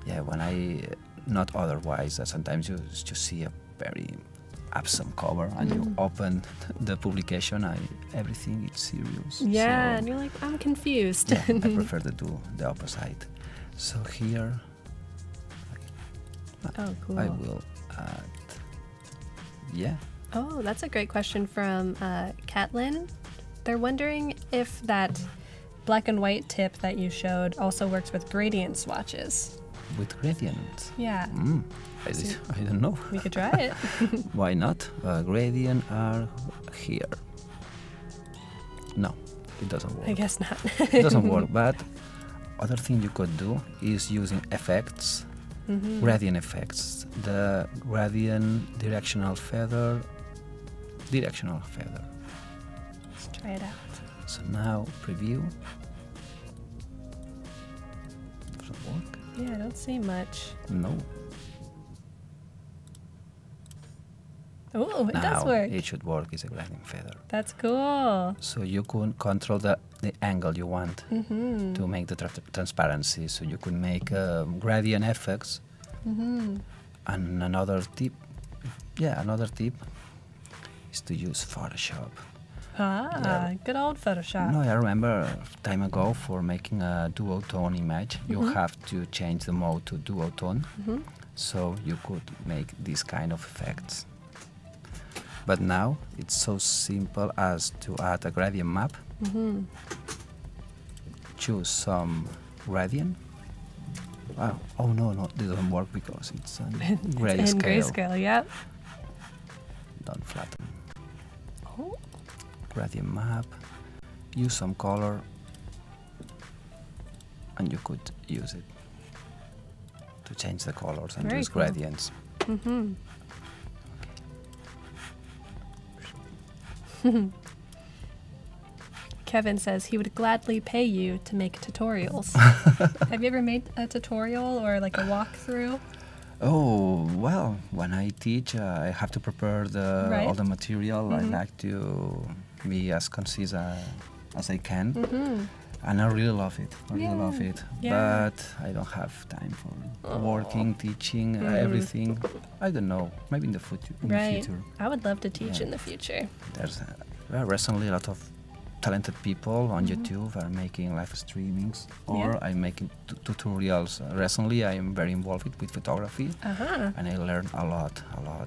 Yeah, when not otherwise. Sometimes you see a very awesome cover, and you open the publication, and everything is serious. Yeah, So, and you're like, I'm confused. yeah, I prefer to do the opposite. So here Oh, cool. I will add. Yeah. Oh, that's a great question from Catlin. They're wondering if that black and white tip that you showed also works with gradient swatches. With gradient. Yeah, I don't know. we could try it. Why not? Gradient are here. No, it doesn't work. I guess not. It doesn't work. But other thing you could do is using effects, gradient effects. The gradient directional feather. Let's try it out. So now preview. Does it work? Yeah, I don't see much. No. Oh, it Now does work. it should work. It's a gradient feather. That's cool. So you can control the angle you want to make the transparency. So you could make gradient effects. And another tip is to use Photoshop. Good old Photoshop. No, I remember time ago for making a duotone image, you have to change the mode to duotone. So you could make this kind of effects. But now it's so simple as to add a gradient map. Choose some gradient. Oh no, it doesn't work because it's in grayscale. In grayscale, yep. Don't flatten. Oh, Gradient map. Use some color, and you could use it to change the colors and Very use cool. gradients. Kevin says he would gladly pay you to make tutorials. Have you ever made a tutorial or like a walkthrough? Oh, well, when I teach, I have to prepare Right. all the material. I like to be as concise as I can. And I really love it. I really love it. Yeah. But I don't have time for working, teaching, everything. I don't know. Maybe in the future. Right. I would love to teach Yeah. in the future. There's recently a lot of talented people on YouTube are making live streamings, or I'm making tutorials. Recently, I am very involved with photography, and I learn a lot.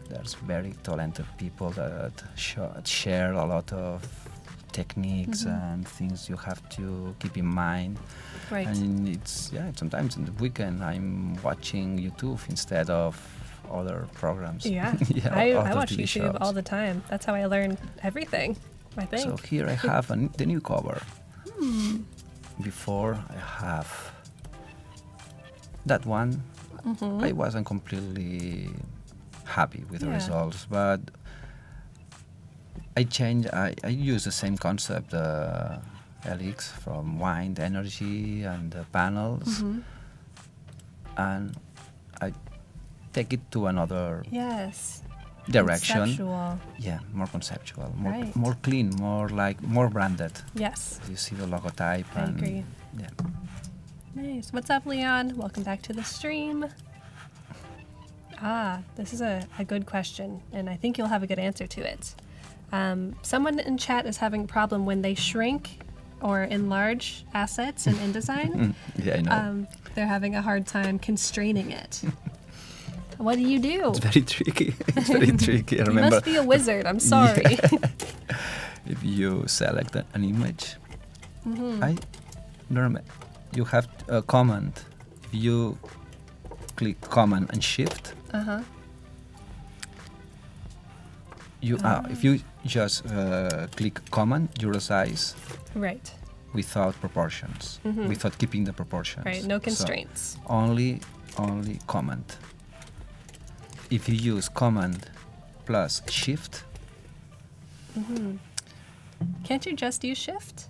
There's very talented people that share a lot of techniques and things you have to keep in mind. Right. And it's sometimes in the weekend I'm watching YouTube instead of other programs. Yeah, I watch YouTube all the time. That's how I learn everything, I think. So here I have the new cover. Before I have that one, I wasn't completely happy with the results, but I changed. I use the same concept, LX from wind, energy, and the panels, and I take it to another direction. Conceptual. Yeah, more conceptual, Right. more clean, more branded. Yes. You see the logotype. I agree. Yeah. Nice. What's up, Leon? Welcome back to the stream. This is a good question, and I think you'll have a good answer to it. Someone in chat is having a problem when they shrink or enlarge assets in InDesign. Yeah, I know. They're having a hard time constraining it. What do you do? It's very tricky. It's very tricky. I You remember must be a wizard. I'm sorry. if you select an image, I remember you have a command. If you click command and shift, if you just click command, you resize Right. without proportions, without keeping the proportions. Right. No So constraints. only command. If you use command plus shift, Can't you just use shift?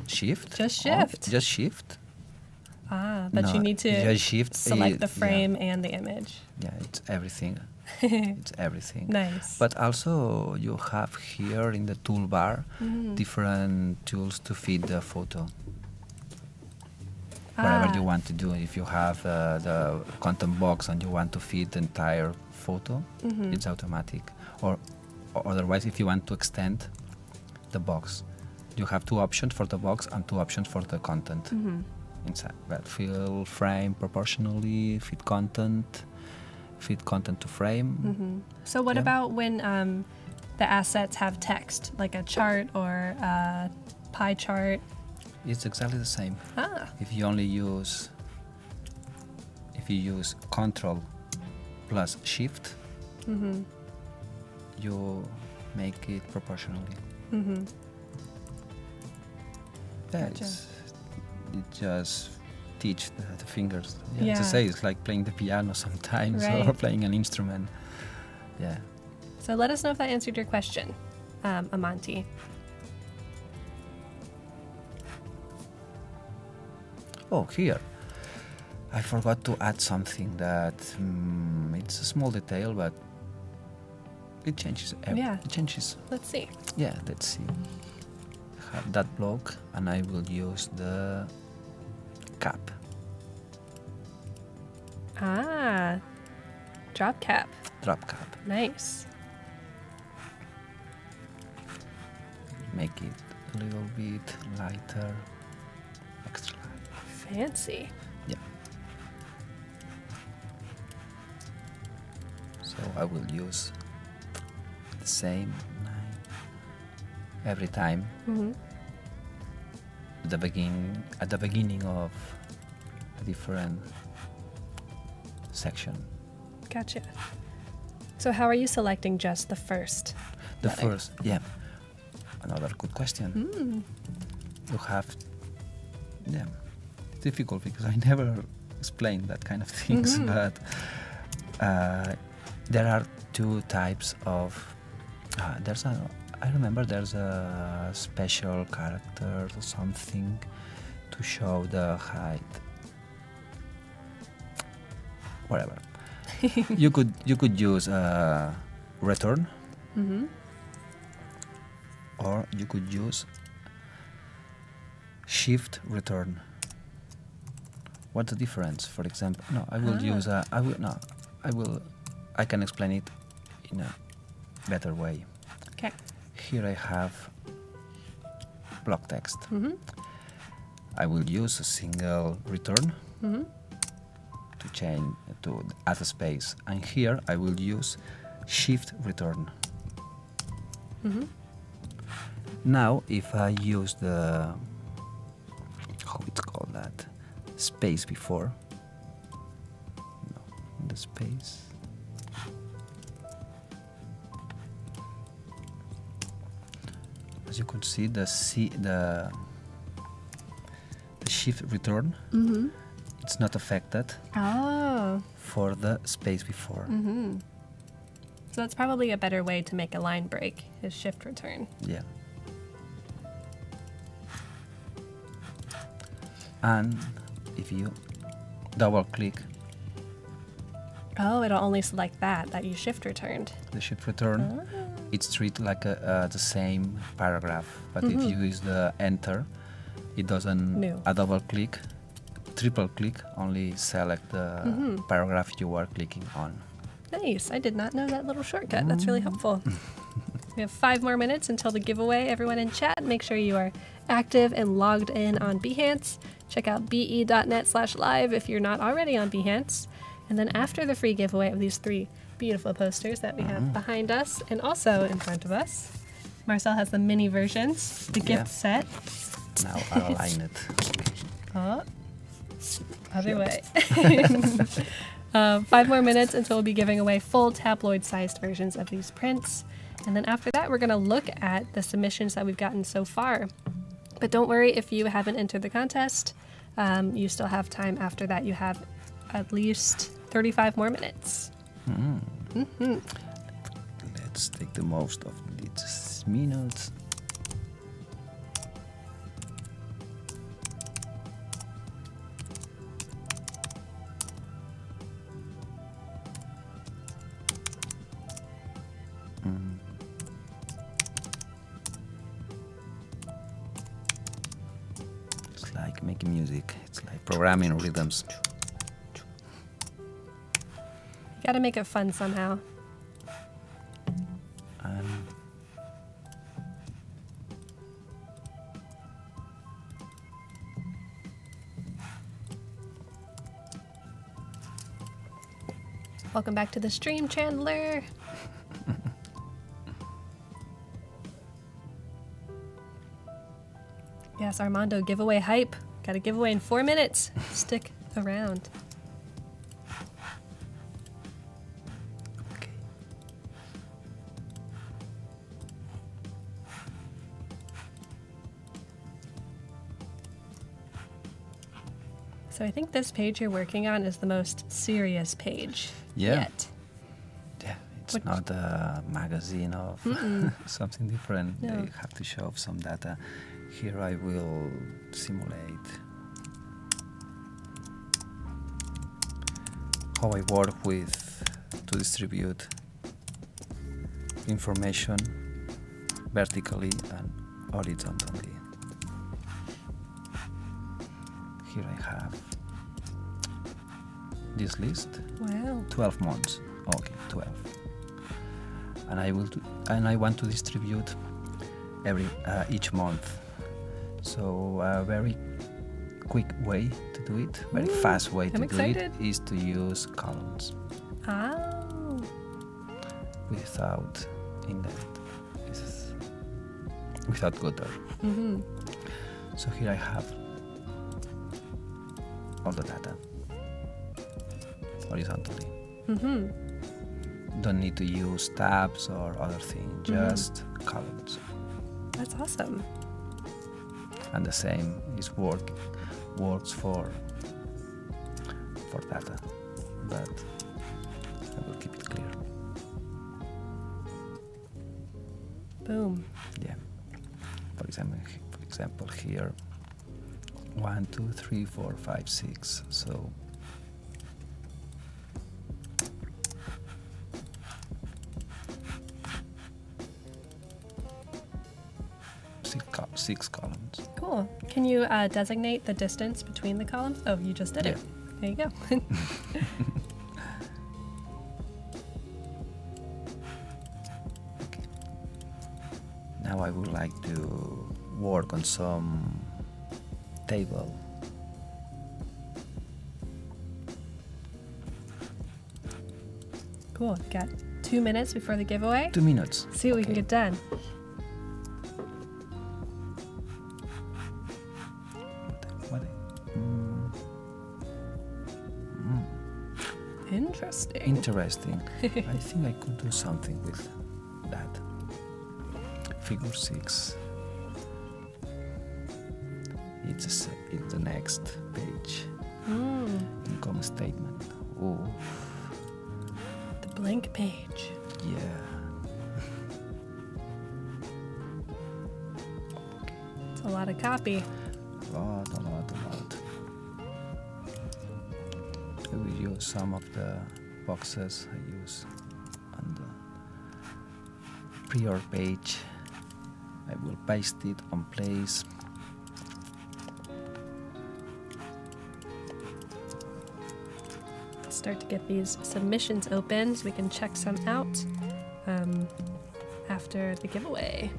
shift. Just shift. Just shift. But No, you need to just shift select the is- frame and the image. Yeah, it's everything. It's everything. Nice. But also you have here in the toolbar different tools to feed the photo. Whatever you want to do. If you have the content box and you want to feed the entire photo, it's automatic. Or otherwise, if you want to extend the box, you have two options for the box and two options for the content inside. But fill frame proportionally, fit content to frame. So what about when the assets have text, like a chart or a pie chart? It's exactly the same. If you use Control plus Shift, you make it proportionally. Gotcha. It just teach the fingers. Yeah, Yeah. To say it's like playing the piano sometimes or Right. playing an instrument. Yeah. So let us know if that answered your question, Amanti. Oh, here. I forgot to add something that it's a small detail, but it changes. Yeah. It changes. Let's see. Yeah, let's see. Have that block, and I will use the cap. Drop cap. Drop cap. Nice. Make it a little bit lighter. Extra light. Fancy. Yeah. So I will use the same line every time. At the beginning of a different section. Gotcha. So how are you selecting just the first? The letter? first, yeah. Another good question. You have, yeah, difficult because I never explained that kind of things, but there are two types of, I remember there's a special character or something to show the height. Whatever. you could use return, or you could use shift return. What's the difference? For example, no, I will use I can explain it in a better way. Okay. Here I have block text. I will use a single return to add a space, and here I will use shift return. Now, if I use the, how it's called that, space before, no, the space, as you could see, the shift return, it's not affected for the space before. So that's probably a better way to make a line break, is shift return. Yeah. And if you double click Oh, it'll only select that you shift returned. the shift return, it's treated like the same paragraph. But if you use the enter, it doesn't No. a double click, triple click, only select the paragraph you are clicking on. Nice. I did not know that little shortcut. That's really helpful. We have 5 more minutes until the giveaway. Everyone in chat, make sure you are active and logged in on Behance. Check out be.net/live if you're not already on Behance. And then after the free giveaway of these 3 beautiful posters that we have behind us and also in front of us, Marcel has the mini versions, the gift set. Now I'll align it. Oh, other way. 5 more minutes until we'll be giving away full tabloid-sized versions of these prints. And then after that, we're going to look at the submissions that we've gotten so far. But don't worry if you haven't entered the contest. You still have time after that. You have at least 35 more minutes. Let's take the most of these minutes. It's like making music. It's like programming rhythms. You gotta make it fun somehow. Welcome back to the stream, Chandler. Yes, Armando, giveaway hype. Got a giveaway in 4 minutes. Stick around. Okay. So I think this page you're working on is the most serious page yet. Yeah, it's not a magazine of something different. No. They have to show some data. Here I will simulate how I work with to distribute information vertically and horizontally. Here I have this list. Wow. 12 months. Okay, 12. And I want to distribute each month. So a very quick way to do it, very fast way to do it, is to use columns. Oh. Without indent, without gutter. So here I have all the data horizontally. Don't need to use tabs or other things, just columns. That's awesome. And the same is works for data, but I will keep it clear. Boom. Yeah. For example, here 1, 2, 3, 4, 5, 6. So six columns. Cool. Can you designate the distance between the columns? Oh, you just did it. There you go. Okay. Now I would like to work on some table. Cool. Got 2 minutes before the giveaway. 2 minutes. See what we can get done. Interesting. Interesting. I think I could do something with that. Figure 6. It's the next page. Income statement. Oh. The blank page. Yeah. It's a lot of copy. A lot. I will use some of the boxes I use on the prior page. I will paste it on place. Start to get these submissions open so we can check some out after the giveaway.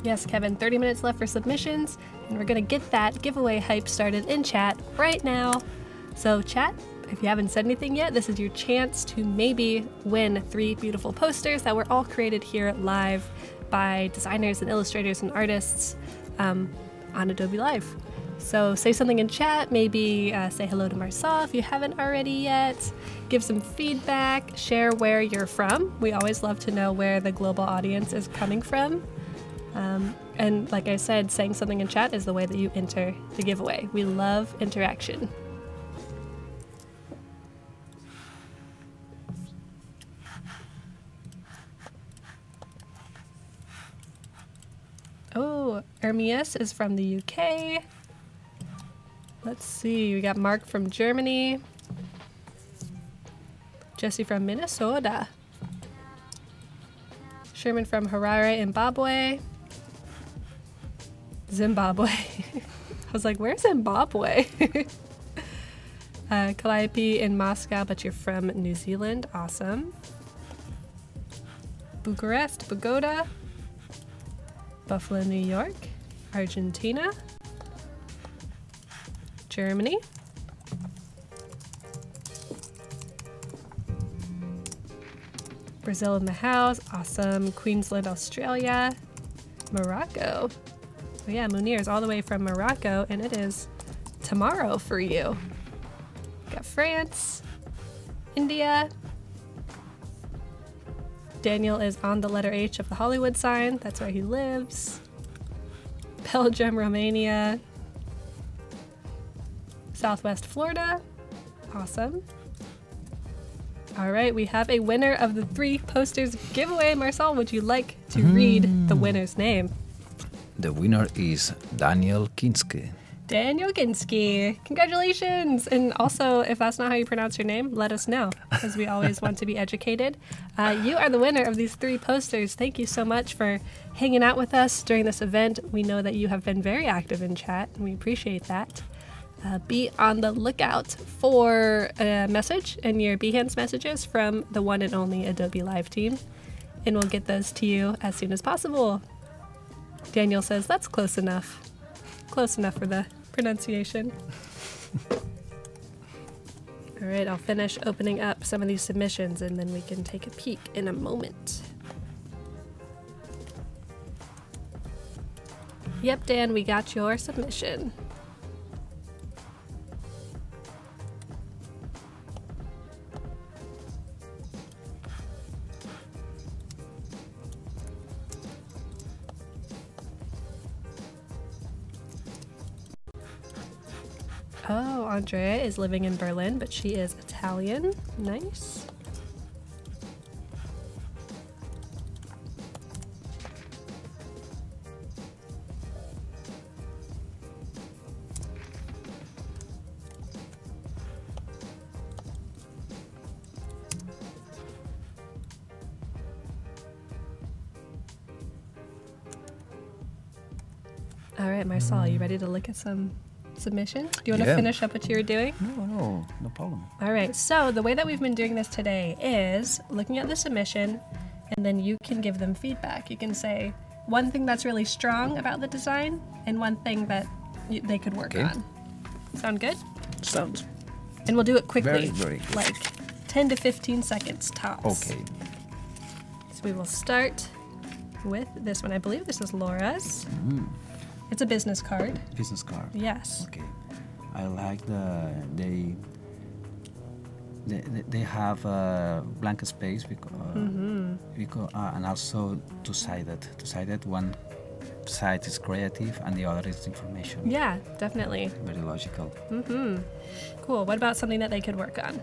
Yes, Kevin, 30 minutes left for submissions, and we're gonna get that giveaway hype started in chat right now. So chat, if you haven't said anything yet, this is your chance to maybe win 3 beautiful posters that were all created here live by designers and illustrators and artists on Adobe Live. So say something in chat, maybe say hello to Marçal if you haven't already yet, give some feedback, share where you're from. We always love to know where the global audience is coming from. And like I said, saying something in chat is the way that you enter the giveaway. We love interaction. Oh, Ermias is from the UK. Let's see, we got Marc from Germany. Jesse from Minnesota. Sherman from Harare, Zimbabwe. I was like, where's Zimbabwe? Calliope in Moscow, but you're from New Zealand. Awesome. Bucharest, Bogota. Buffalo, New York. Argentina. Germany. Brazil in the house. Awesome. Queensland, Australia. Morocco. Oh yeah, Munir is all the way from Morocco, and it is tomorrow for you. Got France, India. Daniel is on the letter H of the Hollywood sign. That's where he lives. Belgium, Romania. Southwest Florida. Awesome. All right, we have a winner of the 3 posters giveaway. Marçal, would you like to read the winner's name? The winner is Daniel Kinski. Daniel Kinski. Congratulations. And also, if that's not how you pronounce your name, let us know, because we always want to be educated. You are the winner of these 3 posters. Thank you so much for hanging out with us during this event. We know that you have been very active in chat, and we appreciate that. Be on the lookout for a message in your Behance messages from the one and only Adobe Live team, and we'll get those to you as soon as possible. Daniel says that's close enough. Close enough for the pronunciation. All right, I'll finish opening up some of these submissions and then we can take a peek in a moment. Yep, Dan, we got your submission. Oh, Andrea is living in Berlin, but she is Italian. Nice. All right, Marçal, are you ready to look at some submissions? Do you want to finish up what you were doing? No problem. All right, so the way that we've been doing this today is looking at the submission, and then you can give them feedback. You can say one thing that's really strong about the design and one thing that they could work on. Sound good? Sounds. And we'll do it quickly, very good. like 10 to 15 seconds tops. Okay. So we will start with this one. I believe this is Laura's. It's a business card. Business card. Yes. Okay. I like they have a blank space because, and also two-sided. Two-sided. One side is creative and the other is information. Yeah, definitely. Very logical. Cool. What about something that they could work on?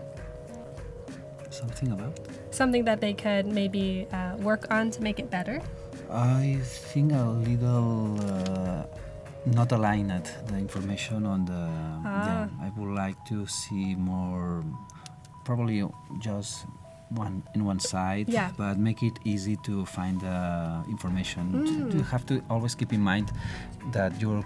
Something about? Something that they could maybe work on to make it better? I think a little not aligned the information on the. Yeah, I would like to see more. Probably just one side, yeah. But make it easy to find information. You have to always keep in mind that your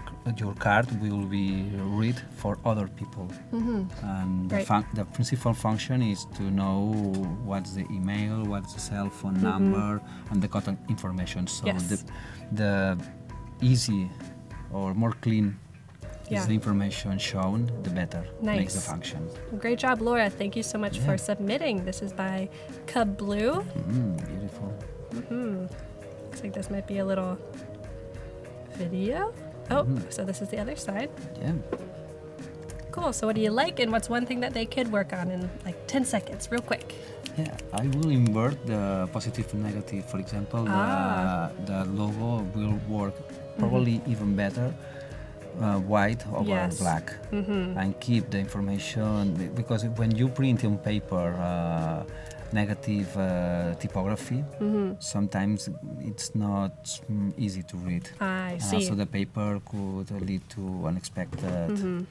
card will be read for other people, and the principal function is to know what's the email, what's the cell phone number, and the contact information. So the easy or more clean is the information shown, the better makes the function. Great job, Laura. Thank you so much for submitting. This is by GovLoop. Beautiful. Looks like this might be a little video. Oh, so this is the other side. Yeah. Cool. So what do you like, and what's one thing that they could work on in like 10 seconds, real quick? Yeah, I will invert the positive and negative. For example, the logo will work probably even better. White over black, and keep the information, because when you print on paper negative typography, sometimes it's not easy to read. I see. So the paper could lead to unexpected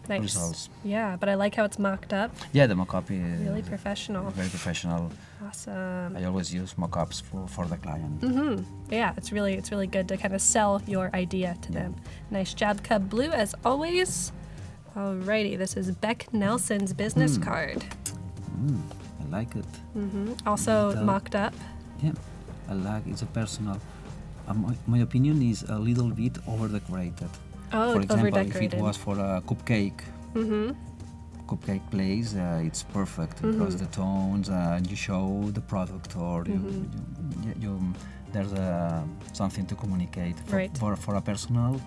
results. Yeah, but I like how it's mocked up. Yeah, the mock-up is really professional. Very professional. Awesome. I always use mock-ups for the client. Yeah, it's really good to kind of sell your idea to them. Nice job, GovLoop, as always. Alrighty, this is Beck Nelson's business card. I like it. Also mocked up. Yeah, I like it's a personal. My opinion is a little bit over-decorated. Oh, for example, over-decorated. if it was for a cupcake, cupcake place, it's perfect because the tones, you show the product, or there's something to communicate. For a personal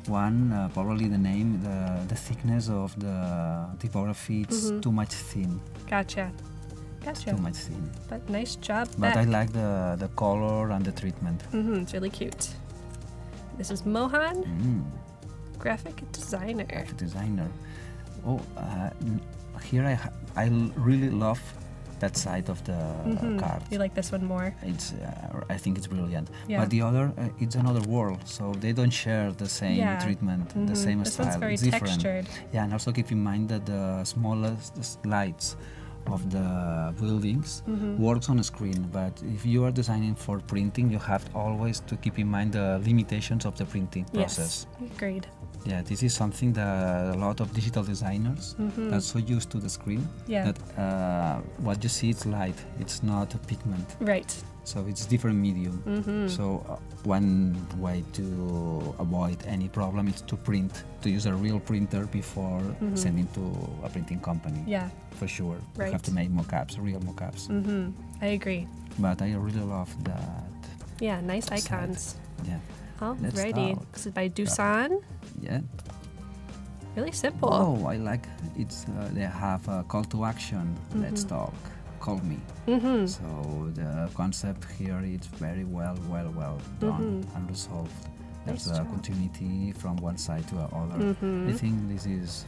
one, probably the name, the thickness of the typography, it's too much thin. Gotcha. It's too much thin. But nice job, But Beck. I like the color and the treatment. It's really cute. This is Mohan. Graphic designer. Graphic designer. Oh, here I really love that side of the card. You like this one more? It's I think it's brilliant. Yeah. But the other, it's another world, so they don't share the same treatment, the same this style. One's very it's different. textured. Yeah, and also keep in mind that the smallest lights of the buildings works on a screen, but if you are designing for printing, you have always to keep in mind the limitations of the printing process. Yes, agreed. Yeah, this is something that a lot of digital designers are so used to the screen that what you see is light, it's not a pigment. Right. So it's different medium. So one way to avoid any problem is to use a real printer before sending to a printing company. Yeah. For sure. Right. You have to make mock-ups, real mock-ups. I agree. But I really love that. Yeah, nice icons. Yeah. Alrighty. This is by Dusan. Yeah. Really simple. Oh, I like it's. They have a call to action. Let's talk. Call me. So the concept here is very well done and resolved. There's a continuity from one side to the other. I think this is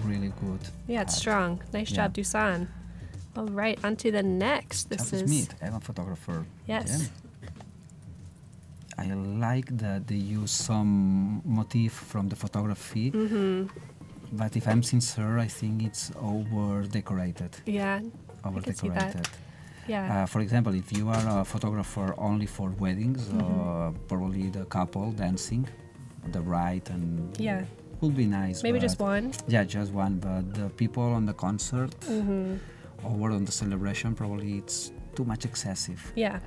really good. Yeah, it's strong. Nice job, Dusan. All right, on to the next. This is Smith. I'm a photographer. Yes. Yeah. I like that they use some motif from the photography, but if I'm sincere, I think it's over-decorated. Yeah, over-decorated. I can see that. Yeah. For example, if you are a photographer only for weddings, probably the couple dancing, the bride and would be nice. Maybe just one. Yeah, just one. But the people on the concert or on the celebration, probably it's too much excessive. Yeah.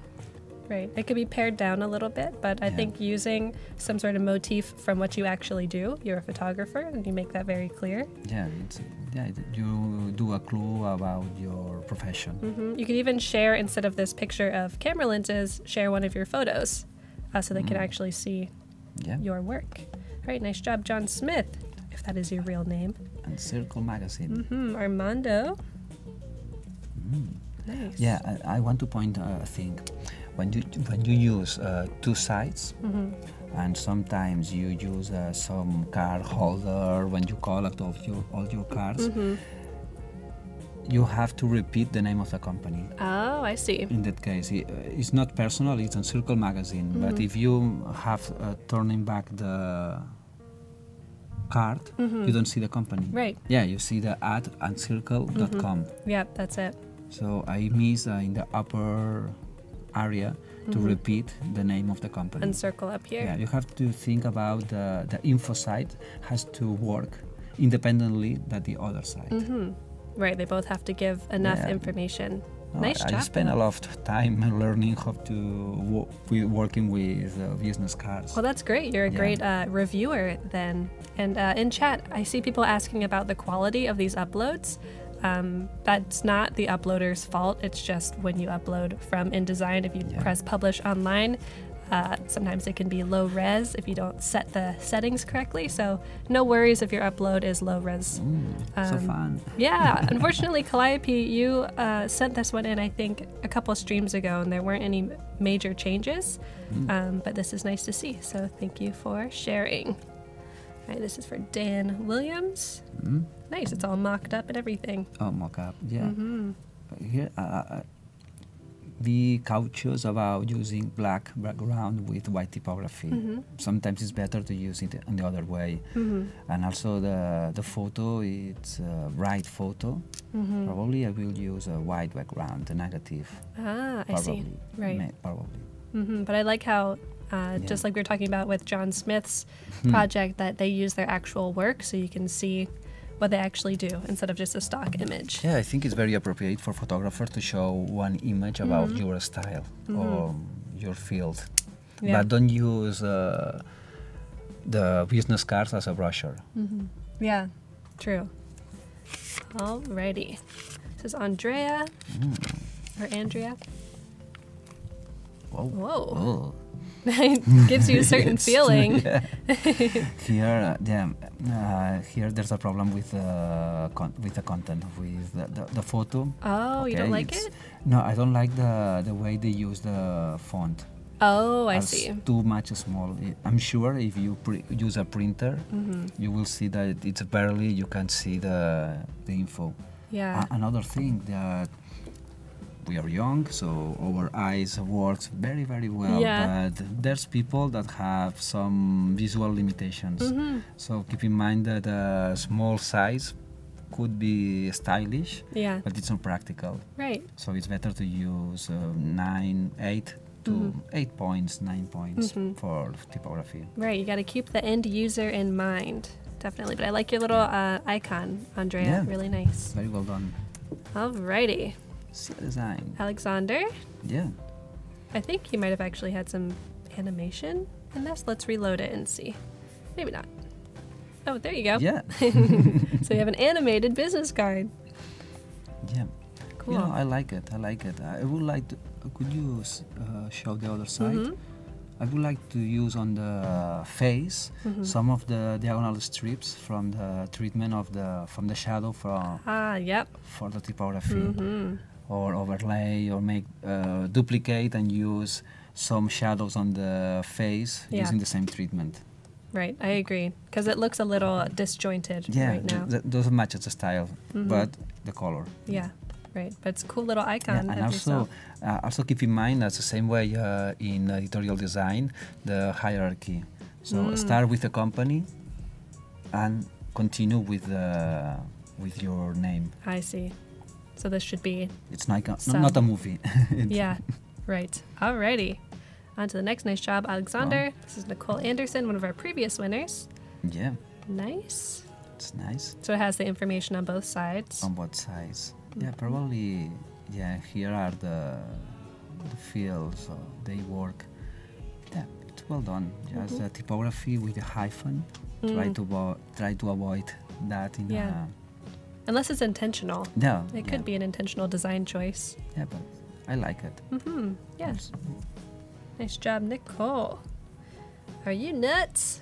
Right. It could be pared down a little bit, but I think using some sort of motif from what you actually do, you're a photographer, and you make that very clear. Yeah, you do a clue about your profession. You could even share, instead of this picture of camera lenses, share one of your photos so they can actually see Yeah. your work. All right, nice job, John Smith, if that is your real name. And Circle Magazine. Armando. Nice. Yeah, I want to point a thing. When you use two sides, and sometimes you use some card holder when you collect all your cards, you have to repeat the name of the company. Oh, I see. In that case, it's not personal, it's on Circle Magazine. But if you have turning back the card, you don't see the company. Right. Yeah, you see the ad and circle.com. Yep, that's it. So I miss in the upper area to repeat the name of the company. And circle up here. Yeah, you have to think about the info side has to work independently than the other side. Right, they both have to give enough Yeah. information. No, Nice I job. spent a lot of time learning how to working with business cards. Well, that's great. You're a Yeah. great reviewer then. And in chat, I see people asking about the quality of these uploads. That's not the uploader's fault. It's just when you upload from InDesign, if you press publish online, sometimes it can be low res if you don't set the settings correctly. So no worries if your upload is low res. So fun. Yeah, unfortunately, Calliope, you sent this one in, I think, a couple streams ago, and there weren't any major changes. But this is nice to see. So thank you for sharing. All right, this is for Dan Williams. Nice, it's all mocked up and everything. Oh, mock-up, yeah. But here, be cautious about using black background with white typography. Sometimes it's better to use it in the other way. And also the photo, it's a bright photo. Probably I will use a white background, a negative. Ah, I see. Right. Probably. But I like how, just like we were talking about with John Smith's project, that they use their actual work so you can see what they actually do instead of just a stock image. Yeah, I think it's very appropriate for photographers to show one image about your style or your field. Yeah. But don't use the business cards as a brochure. Yeah, true. Alrighty. This is Andrea, or Andrea. Whoa. Whoa. Oh. Gives you a certain feeling. Yeah. Here there's a problem with the content, with the photo. Oh, you don't like it's- it? No, I don't like the way they use the font. Oh, I It's see. too much small. I'm sure if you use a printer, you will see that it's barely you can see the info. Yeah. Another thing that we are young, so our eyes works very, very well. Yeah. But there's people that have some visual limitations. So keep in mind that a small size could be stylish, Yeah. but it's not practical. Right. So it's better to use 8 points, 9 points for typography. Right. You got to keep the end user in mind. Definitely. But I like your little icon, Andrea. Yeah. Really nice. Very well done. Alrighty. See the design. Alexander, Yeah. I think he might have actually had some animation in this. Let's reload it and see. Maybe not. Oh, there you go. Yeah. So you have an animated business card. Yeah. Cool. You know, I like it. I like it. I would like to. Could you show the other side? I would like to use on the face some of the diagonal strips from the treatment of from the shadow Yep. for the typography, or overlay, or make duplicate and use some shadows on the face Yeah. using the same treatment. Right. I agree. Because it looks a little disjointed Yeah, right now. doesn't match the style, but the color. Yeah. Right. But it's a cool little icon Yeah, and of also, yourself. also keep in mind that's the same way in editorial design, the hierarchy. So start with the company and continue with your name. I see. So this should be, It's not Some. not a movie. yeah. Right. Alrighty. On to the next nice job, Alexander. This is Nicole Anderson, one of our previous winners. Yeah, Nice. it's nice So it has the information on both sides. on both sides. Yeah, probably. Yeah, here are the fields. So they work. Yeah, it's well done. Just the typography with the hyphen. Try to avoid that in Yeah. Unless it's intentional. yeah. It could be an intentional design choice. Yeah, but I like it. Yeah. Nice job, Nicole. Are you nuts?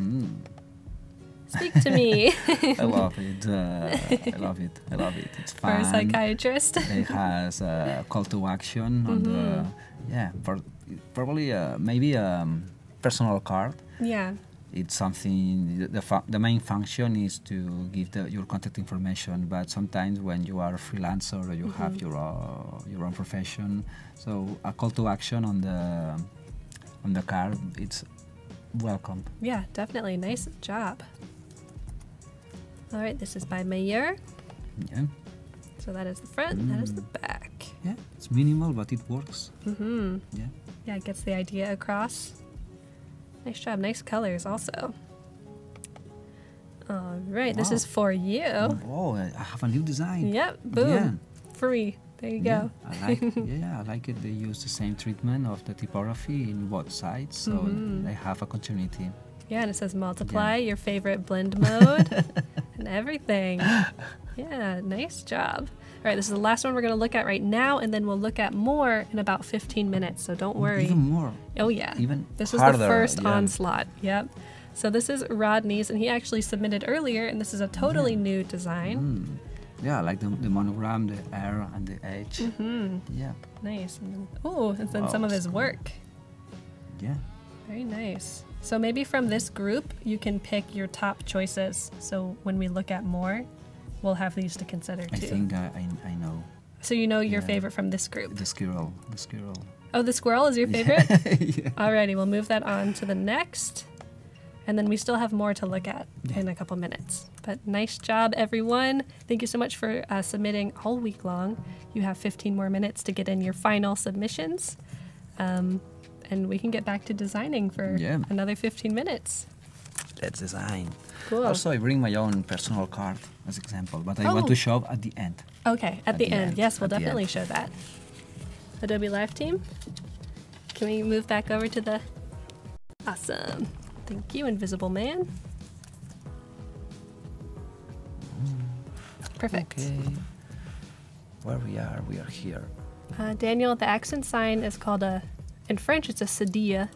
Speak to me. I love it. I love it. I love it. It's fun. For a psychiatrist. It has a call to action on the probably maybe a personal card. Yeah. It's something. The main function is to give your contact information. But sometimes when you are a freelancer or you have your own profession, so a call to action on the card, it's welcome. Yeah, definitely. Nice job. All right, this is by Mayer. Yeah. So that is the front, that is the back. Yeah, it's minimal, but it works. Yeah, it gets the idea across. Nice job. Nice colors also. All right, this is for you. Oh, I have a new design. Yep, boom. Yeah. Free. There you go. I like it. They use the same treatment of the typography in both sides, so they have a continuity. Yeah, and it says multiply, your favorite blend mode, and everything. Yeah, nice job. All right, this is the last one we're going to look at right now, and then we'll look at more in about 15 minutes, so don't worry. Even more. Oh, yeah. Even This is harder, the first onslaught. Yep. So this is Rodney's, and he actually submitted earlier, and this is a totally new design. Yeah, like the monogram, the R and the H. Yeah. Nice. And then some of his work. Yeah. Very nice. So maybe from this group, you can pick your top choices. So when we look at more, we'll have these to consider too. I think I know. So you know your favorite from this group. The squirrel. The squirrel. Oh, the squirrel is your favorite? Yeah. Alrighty, we'll move that on to the next. And then we still have more to look at in a couple minutes. But nice job, everyone. Thank you so much for submitting all week long. You have 15 more minutes to get in your final submissions. And we can get back to designing for another 15 minutes. Let's design. Cool. Also, I bring my own personal card as example, but I want to show at the end. Okay, at the end. Yes, we'll At the definitely end. show that. Adobe Live team, can we move back over to the... Awesome. Thank you, Invisible Man. Perfect. Okay. Where we are here. Daniel, the accent sign is called in French, it's a cedille.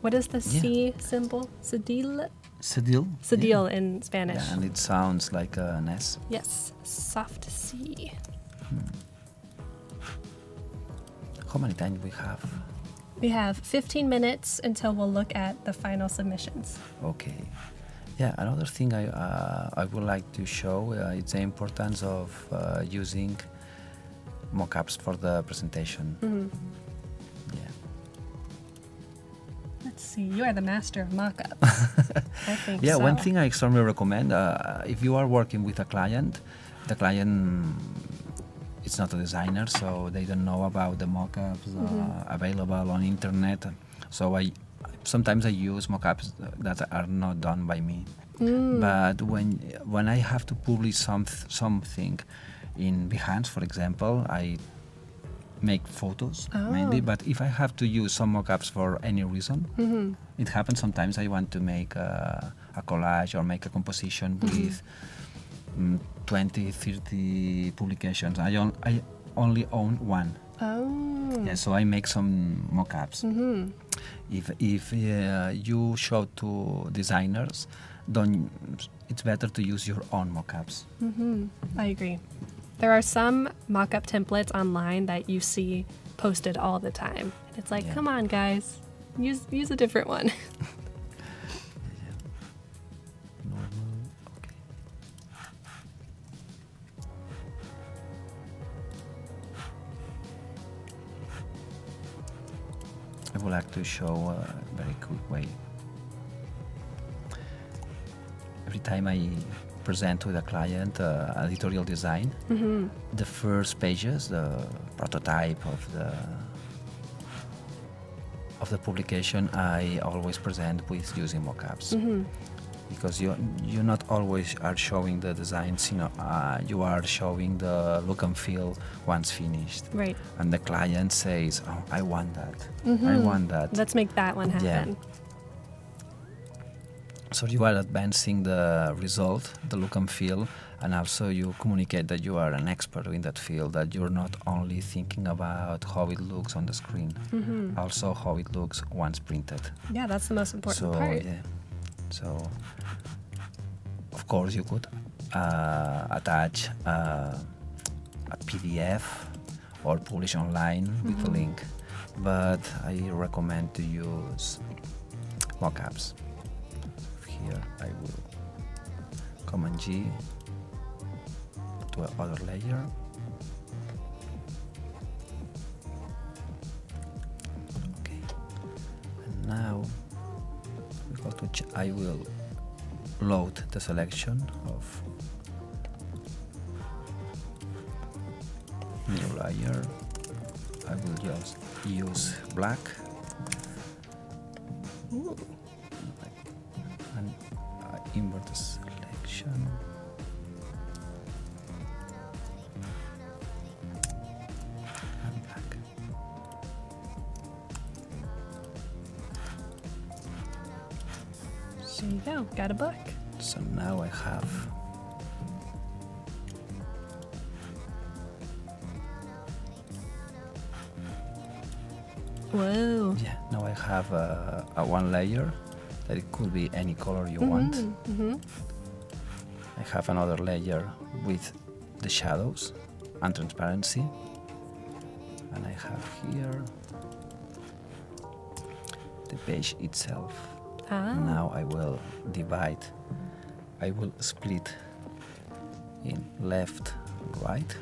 What is the C symbol? Cedille? Cedille. Cedille in Spanish. Yeah, and it sounds like an S. Yes, soft C. How many time we have? We have 15 minutes until we'll look at the final submissions. Okay. Yeah, another thing I would like to show is the importance of using mockups for the presentation. Yeah. Let's see, you are the master of mockups. I think Yeah, so. one thing I strongly recommend, if you are working with a client, the client is not a designer, so they don't know about the mockups available on internet. So sometimes I use mockups that are not done by me. But when I have to publish something in Behance, for example, I make photos mainly. But if I have to use some mockups for any reason, it happens sometimes I want to make a collage or make a composition with 20, 30 publications. I only own one. Oh. Yeah, so I make some mockups. If you show to designers, it's better to use your own mockups. I agree. There are some mockup templates online that you see posted all the time. And it's like, come on, guys, use a different one. I would like to show a very quick way. Every time I present with a client editorial design, the first pages, the prototype of the publication, I always present with using mockups. Because you not always are showing the designs, you are showing the look and feel once finished. Right. And the client says, "Oh, I want that. I want that." Let's make that one happen. So you are advancing the result, the look and feel, And also you communicate that you are an expert in that field, that you're not only thinking about how it looks on the screen, also how it looks once printed. Yeah, that's the most important part. Yeah. So, of course, you could attach a PDF or publish online with the link, but I recommend to use mockups. Here I will Command G to another layer. Okay, and now we go to I will load the selection of new layer. I will just use black. Ooh. And invert the selection. And black. There you go, got a book. So now I have Whoa. yeah. Now I have a one layer that it could be any color you want. I have another layer with the shadows and transparency, and I have here the page itself. Now I will divide. I will split in left and right.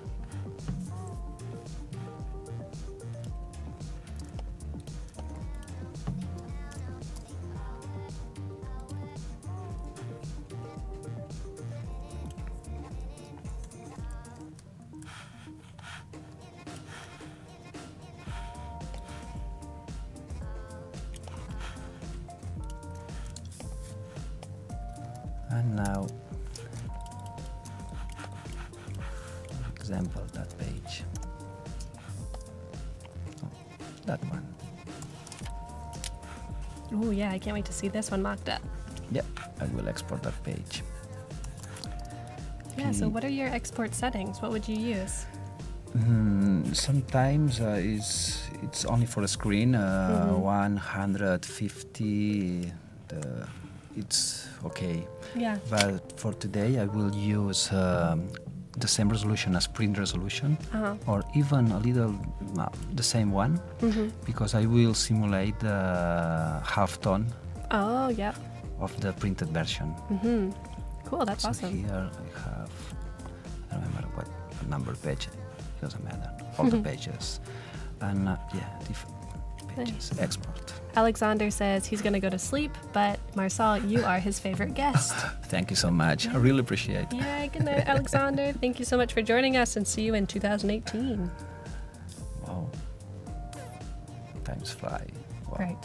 And now, for example, that page. Oh, that one. Oh yeah, I can't wait to see this one mocked up. Yep, I will export that page. Yeah, so what are your export settings? What would you use? Sometimes it's only for the screen, 150, it's okay. Yeah. But for today I will use the same resolution as print resolution, or even a little the same one, because I will simulate the halftone of the printed version. Cool, that's So awesome. here I have, I don't remember what number page, it doesn't matter, all the pages, and different pages, export. Alexander says he's going to go to sleep, but Marçal, you are his favorite guest. Thank you so much, I really appreciate it. Yeah, good night, Alexander. Thank you so much for joining us, and see you in 2018. Wow, times fly. Wow. Right.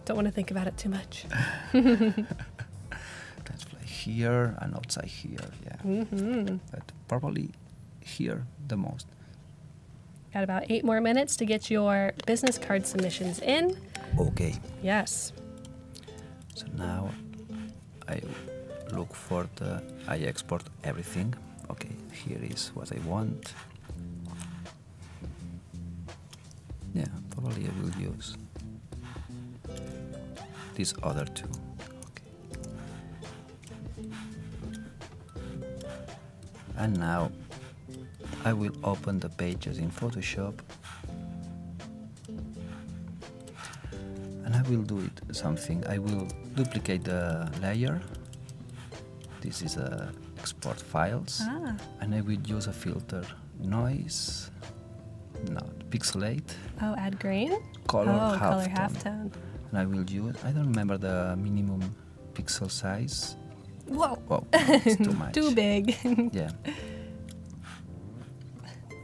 Don't want to think about it too much. Times fly here and outside here, yeah. But probably here the most. Got about 8 more minutes to get your business card submissions in. Okay. Yes. So now I look for I export everything. Okay, here is what I want. Yeah, probably I will use these other two. Okay. And now I will open the pages in Photoshop, and I will do it something. I will duplicate the layer. This is export files, and I will use a filter, noise, pixelate, add green? color color halftone. halftone. And I will use, I don't remember the minimum pixel size. Whoa. Whoa, it's too much. Too big. Yeah.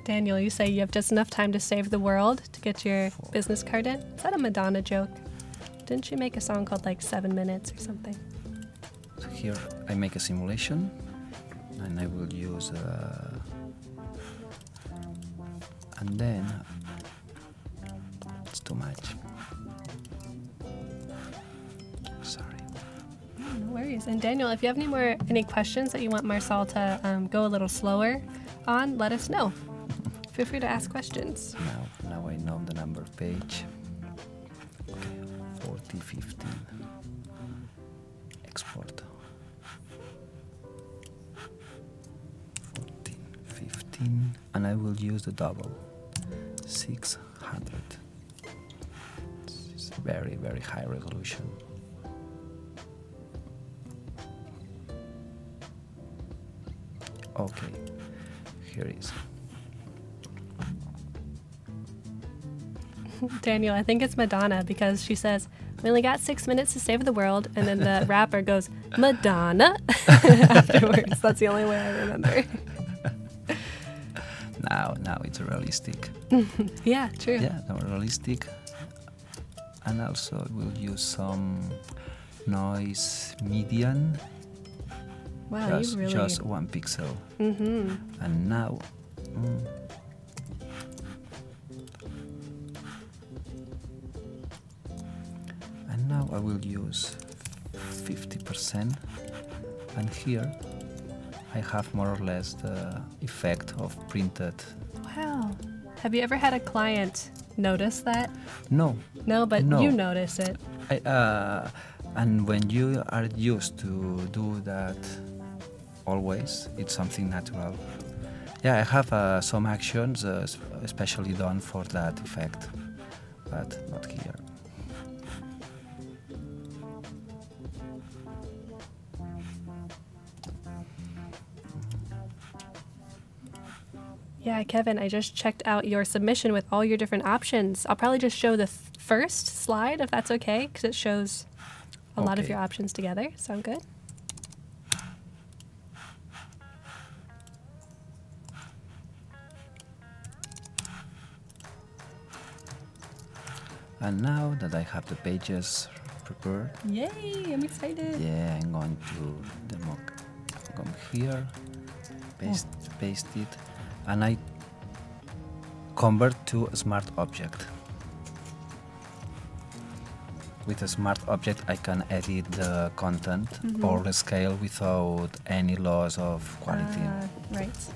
Daniel, you say you have just enough time to save the world to get your business card in? Is that a Madonna joke? Didn't she make a song called like 7 minutes or something? So here I make a simulation, and I will use, and then it's too much. Sorry. No worries. questions. And Daniel, if you have any questions that you want Marçal to go a little slower on, let us know. Feel free to ask questions. Now I know the number page. Okay, 4015. Export. 1415, and I will use the double 600. It's very, very high resolution. Okay, here is. Daniel, I think it's Madonna because she says, "We only got 6 minutes to save the world," and then the rapper goes, "Madonna," afterwards. That's the only way I remember. Now it's realistic. Yeah, true. Yeah, now realistic. And also we'll use some noise median. Wow, you really... Just 1 pixel. Mm-hmm. And now... And now I will use 50%. And here I have more or less the effect of printed. Wow. Have you ever had a client notice that? No. No, but No. you notice it. And when you are used to do that always, it's something natural. Yeah, I have some actions especially done for that effect, but not here. Yeah, Kevin, I just checked out your submission with all your different options. I'll probably just show the first slide if that's okay, because it shows a lot of your options together. Sound good? And now that I have the pages prepared, Yay, I'm excited. yeah, I'm going to come here, paste it, and I convert to a smart object. With a smart object, I can edit the content or the scale without any loss of quality. Right.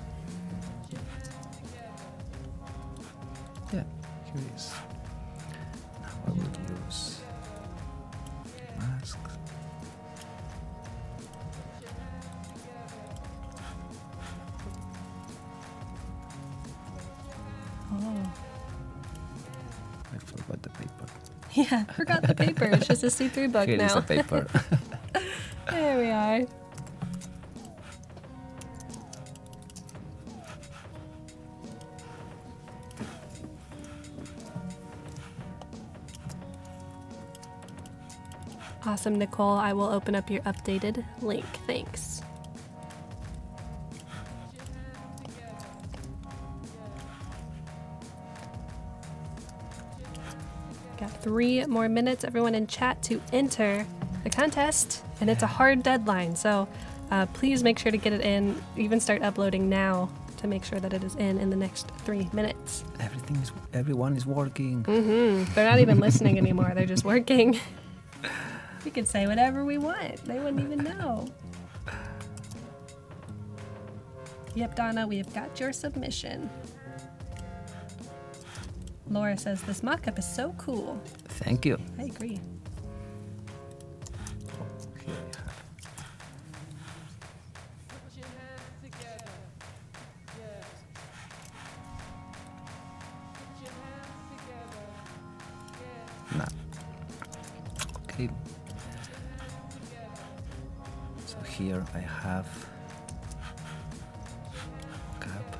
Yeah, here it is. Now I will use masks. Oh. I forgot the paper. Yeah, forgot the paper. It's just a see-through book Here now. is the paper. There we are. Awesome, Nicole. I will open up your updated link. Thanks. Got 3 more minutes, everyone in chat, to enter the contest, and it's a hard deadline, so please make sure to get it in. Even start uploading now to make sure that it is in the next 3 minutes. Everyone is working. They're not even listening anymore, they're just working. We could say whatever we want, they wouldn't even know. Yep, Donna, we have got your submission. Laura says, this mock-up is so cool. Thank you. I agree. Here I have. Now, okay. So here I have cap,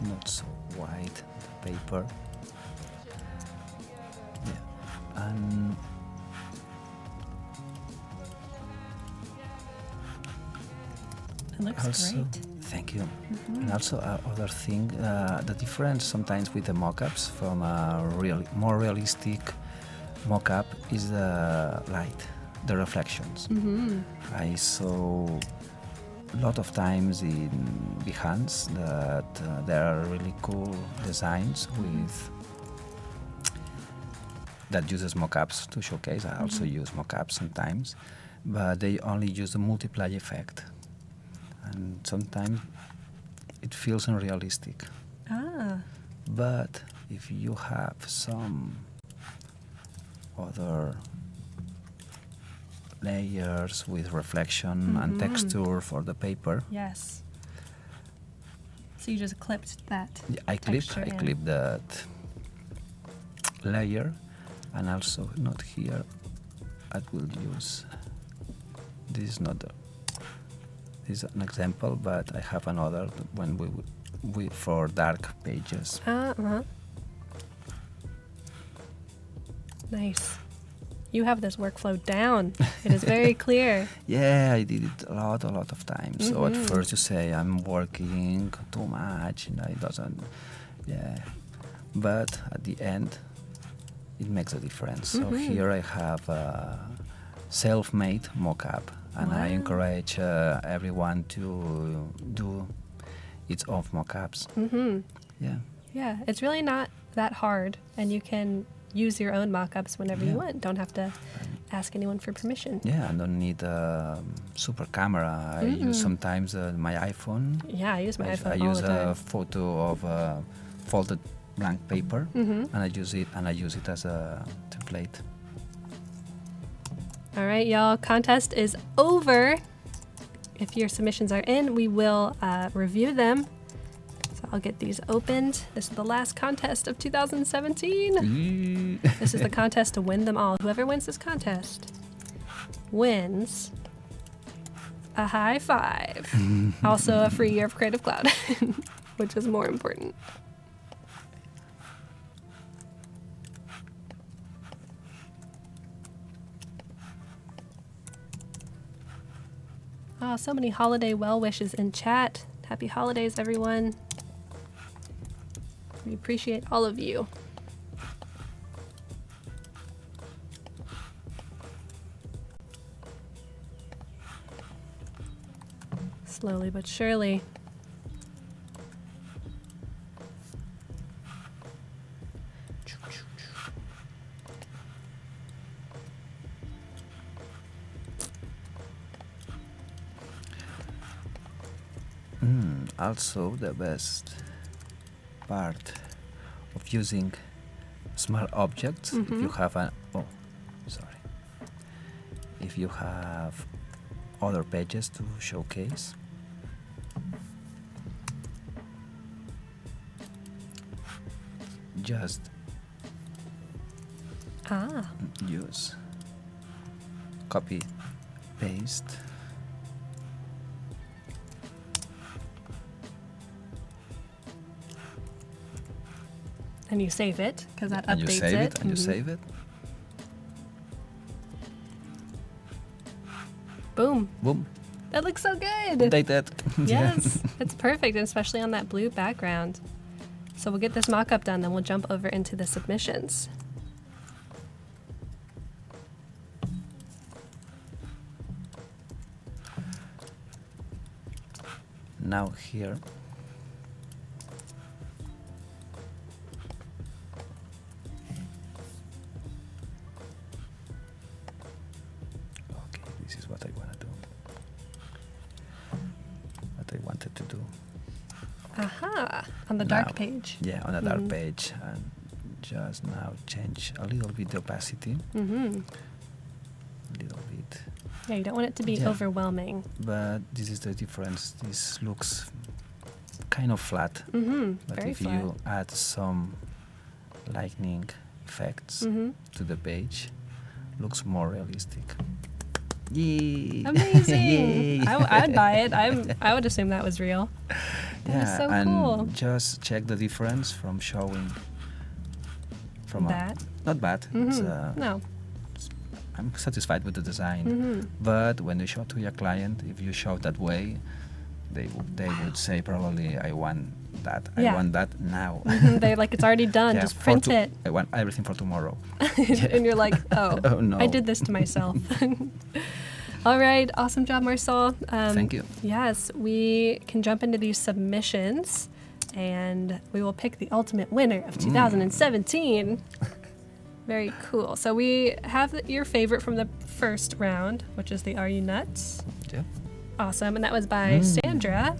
not so wide. Paper, yeah, and It looks also, great. thank you. And also other thing, the difference sometimes with the mock-ups from a more realistic mock-up is the light, the reflections. I saw a lot of times in Behance that there are really cool designs with that uses mockups to showcase. I also use mockups sometimes, but they only use the multiply effect, and sometimes it feels unrealistic. Ah. But if you have some other layers with reflection and texture for the paper, Yes. So you just clipped that. I texture clip in. that layer, and also not here. I will use this is not this is an example, but I have another when we for dark pages. Nice. You have this workflow down. It is very clear. Yeah, I did it a lot of times. So at first you say I'm working too much, and it doesn't. Yeah, but at the end, it makes a difference. So here I have a self-made mock-up, and I encourage everyone to do its own mock-ups. Yeah. Yeah, it's really not that hard, and you can use your own mock-ups whenever you want. Don't have to ask anyone for permission. Yeah, I don't need a super camera. I use sometimes my iPhone. Yeah, I use my iPhone I all use the time. a photo of folded blank paper, and I use it as a template. All right, y'all, contest is over. If your submissions are in, we will review them. So I'll get these opened. This is the last contest of 2017. This is the contest to win them all. Whoever wins this contest wins a high five. Also a free year of Creative Cloud, which is more important. Oh, so many holiday well wishes in chat. Happy holidays, everyone. We appreciate all of you. Slowly but surely. Also, the best part of using small objects, if you have if you have other pages to showcase, just use copy, paste. And you save it, because that And updates you save it. and you save it. Boom. Boom. That looks so good. Updated. Yes, it's perfect, and especially on that blue background. So we'll get this mock-up done, then we'll jump over into the submissions. Now here. Okay, this is what I want to do. What I wanted to do. Aha! On the Now, dark page. Yeah, on the dark page, and just now change a little bit the opacity. A little bit. Yeah, you don't want it to be Yeah. overwhelming. But this is the difference. This looks kind of flat. But Very if flat. you add some lightning effects to the page, looks more realistic. Yay! Amazing! Yay. I'd buy it. I would assume that was real. That is so and cool. just check the difference from showing from That? not bad. It's, No. I'm satisfied with the design, but when you show to your client, if you show that way, they would say probably, I want that. Yeah. I want that now. They're like, it's already done. Yeah, Just for print it. I want everything for tomorrow. And you're like, oh, Oh, no. I did this to myself. All right, awesome job, Marçal. Thank you. Yes, we can jump into these submissions, and we will pick the ultimate winner of 2017. Very cool. So we have your favorite from the first round, which is the Are You Nuts? Yeah. Awesome. And that was by Sandra.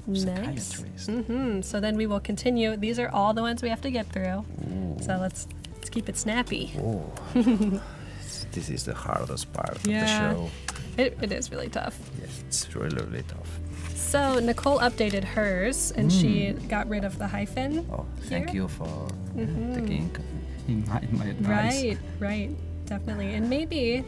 Nice. Psychiatrist. So then we will continue. These are all the ones we have to get through. Ooh. So let's keep it snappy. Oh. This is the hardest part of the Yeah. show. It is really tough. Yes, it's really, really tough. So Nicole updated hers, and she got rid of the hyphen. Oh, thank here. you for taking my advice. Right, definitely. And maybe,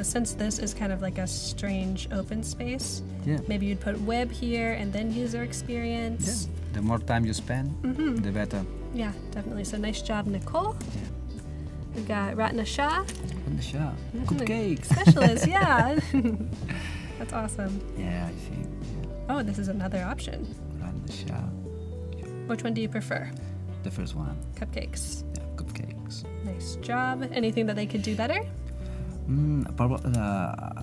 since this is kind of like a strange open space, Yeah. maybe you'd put web here and then user experience. Yeah. The more time you spend, the better. Yeah, definitely. So nice job, Nicole. Yeah. We got Ratna Shah, On the show. Cupcakes. specialist. Yeah, that's awesome. Yeah, I think. Oh, this is another option. On the show. Which one do you prefer? The first one. Cupcakes. Yeah, cupcakes. Nice job. Anything that they could do better?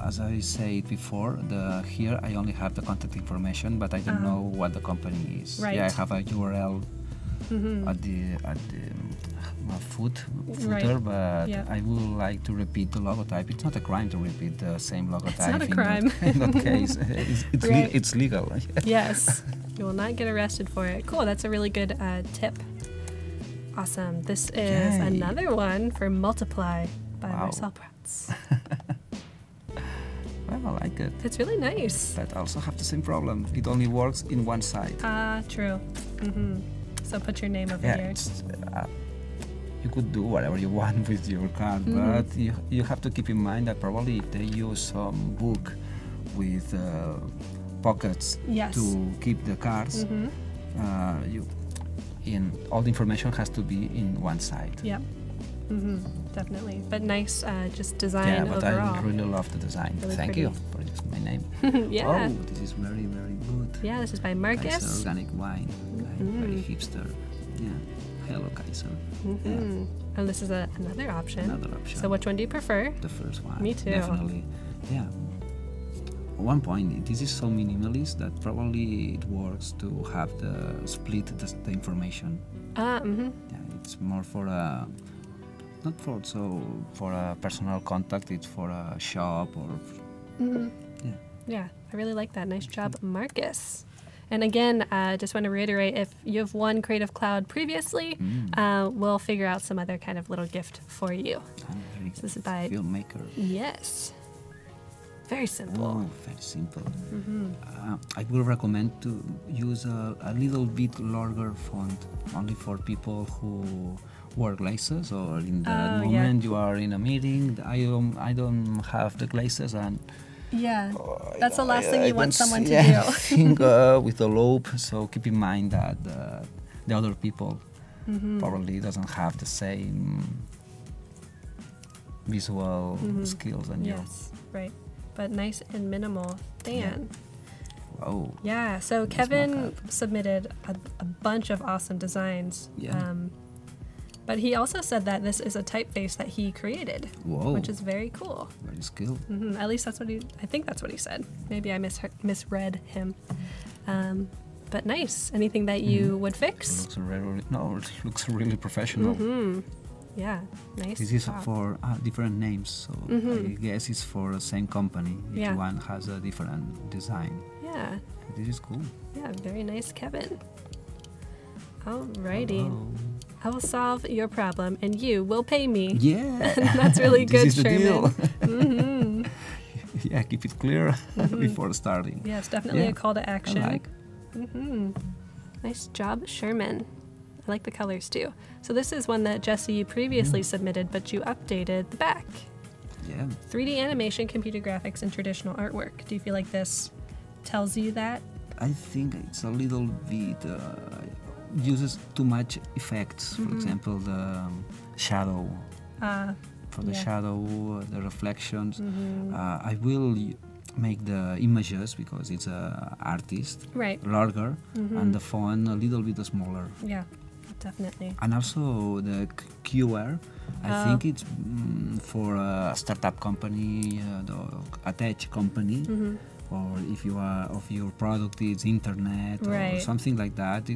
As I said before, here I only have the contact information, but I don't know what the company is. Right. Yeah, I have a URL at the footer, Right. but Yeah. I would like to repeat the logotype. It's not a crime to repeat the same logotype. not a in crime. In that case, Right. it's legal. Yes. You will not get arrested for it. Cool. That's a really good tip. Awesome. This is Yay. another one for Multiply by Wow. Marçal Prats. Well, I like it. It's really nice. But I also have the same problem. It only works in one side. True. So put your name over Yeah, here. you could do whatever you want with your card, but you have to keep in mind that probably if they use some book with pockets Yes. to keep the cards, all the information has to be in one side. Yep. Definitely. But nice just design Yeah, but overall. I really love the design. Really Thank pretty. you for using my name. Yeah. Oh, this is very, very good. Yeah, this is by Kaiser Marcus. organic wine. Very hipster. Yeah. Hello, Kaiser. Yeah. And this is another option. Another option. So which one do you prefer? The first one. Me too. Definitely. Yeah. At one point, this is so minimalist that probably it works to have split the information. Yeah, it's more for a for a personal contact. It's for a shop or. Yeah, I really like that. Nice job, Marcus. And again, just want to reiterate, if you have won Creative Cloud previously, we'll figure out some other kind of little gift for you. So this is by filmmaker. Yes. Very simple. Oh, very simple. I will recommend to use a little bit larger font, only for people who wear glasses or in that moment you are in a meeting. I don't have the glasses and. Yeah, that's the last thing you want someone to do. Think with the loop, so keep in mind that the other people probably doesn't have the same visual skills than you. Yes, right. But nice and minimal. Dan. Oh. Yeah, so Kevin submitted a bunch of awesome designs. Yeah. But he also said that this is a typeface that he created, Whoa. which is very cool. Very skilled. At least that's what I think that's what he said. Maybe I misread him. But nice. Anything that you would fix? It looks really professional. Yeah, nice. This is job. for different names, so I guess it's for the same company. Each one has a different design. Yeah. This is cool. Yeah, very nice, Kevin. Alrighty. Hello. I will solve your problem and you will pay me. Yeah. That's really good, This is the Sherman. deal. Yeah, keep it clear before starting. Yeah, it's definitely a call to action. I like. Nice job, Sherman. I like the colors too. So this is one that Jesse previously submitted, but you updated the back. Yeah. 3D animation, computer graphics, and traditional artwork. Do you feel like this tells you that? I think it's a little bit uses too much effects. For example, the shadow. For the shadow, the reflections. I will make the images because it's a artist larger and the font a little bit smaller. Yeah, definitely. And also the QR, I think it's for a startup company, a tech company, or if you are of your product is internet or something like that.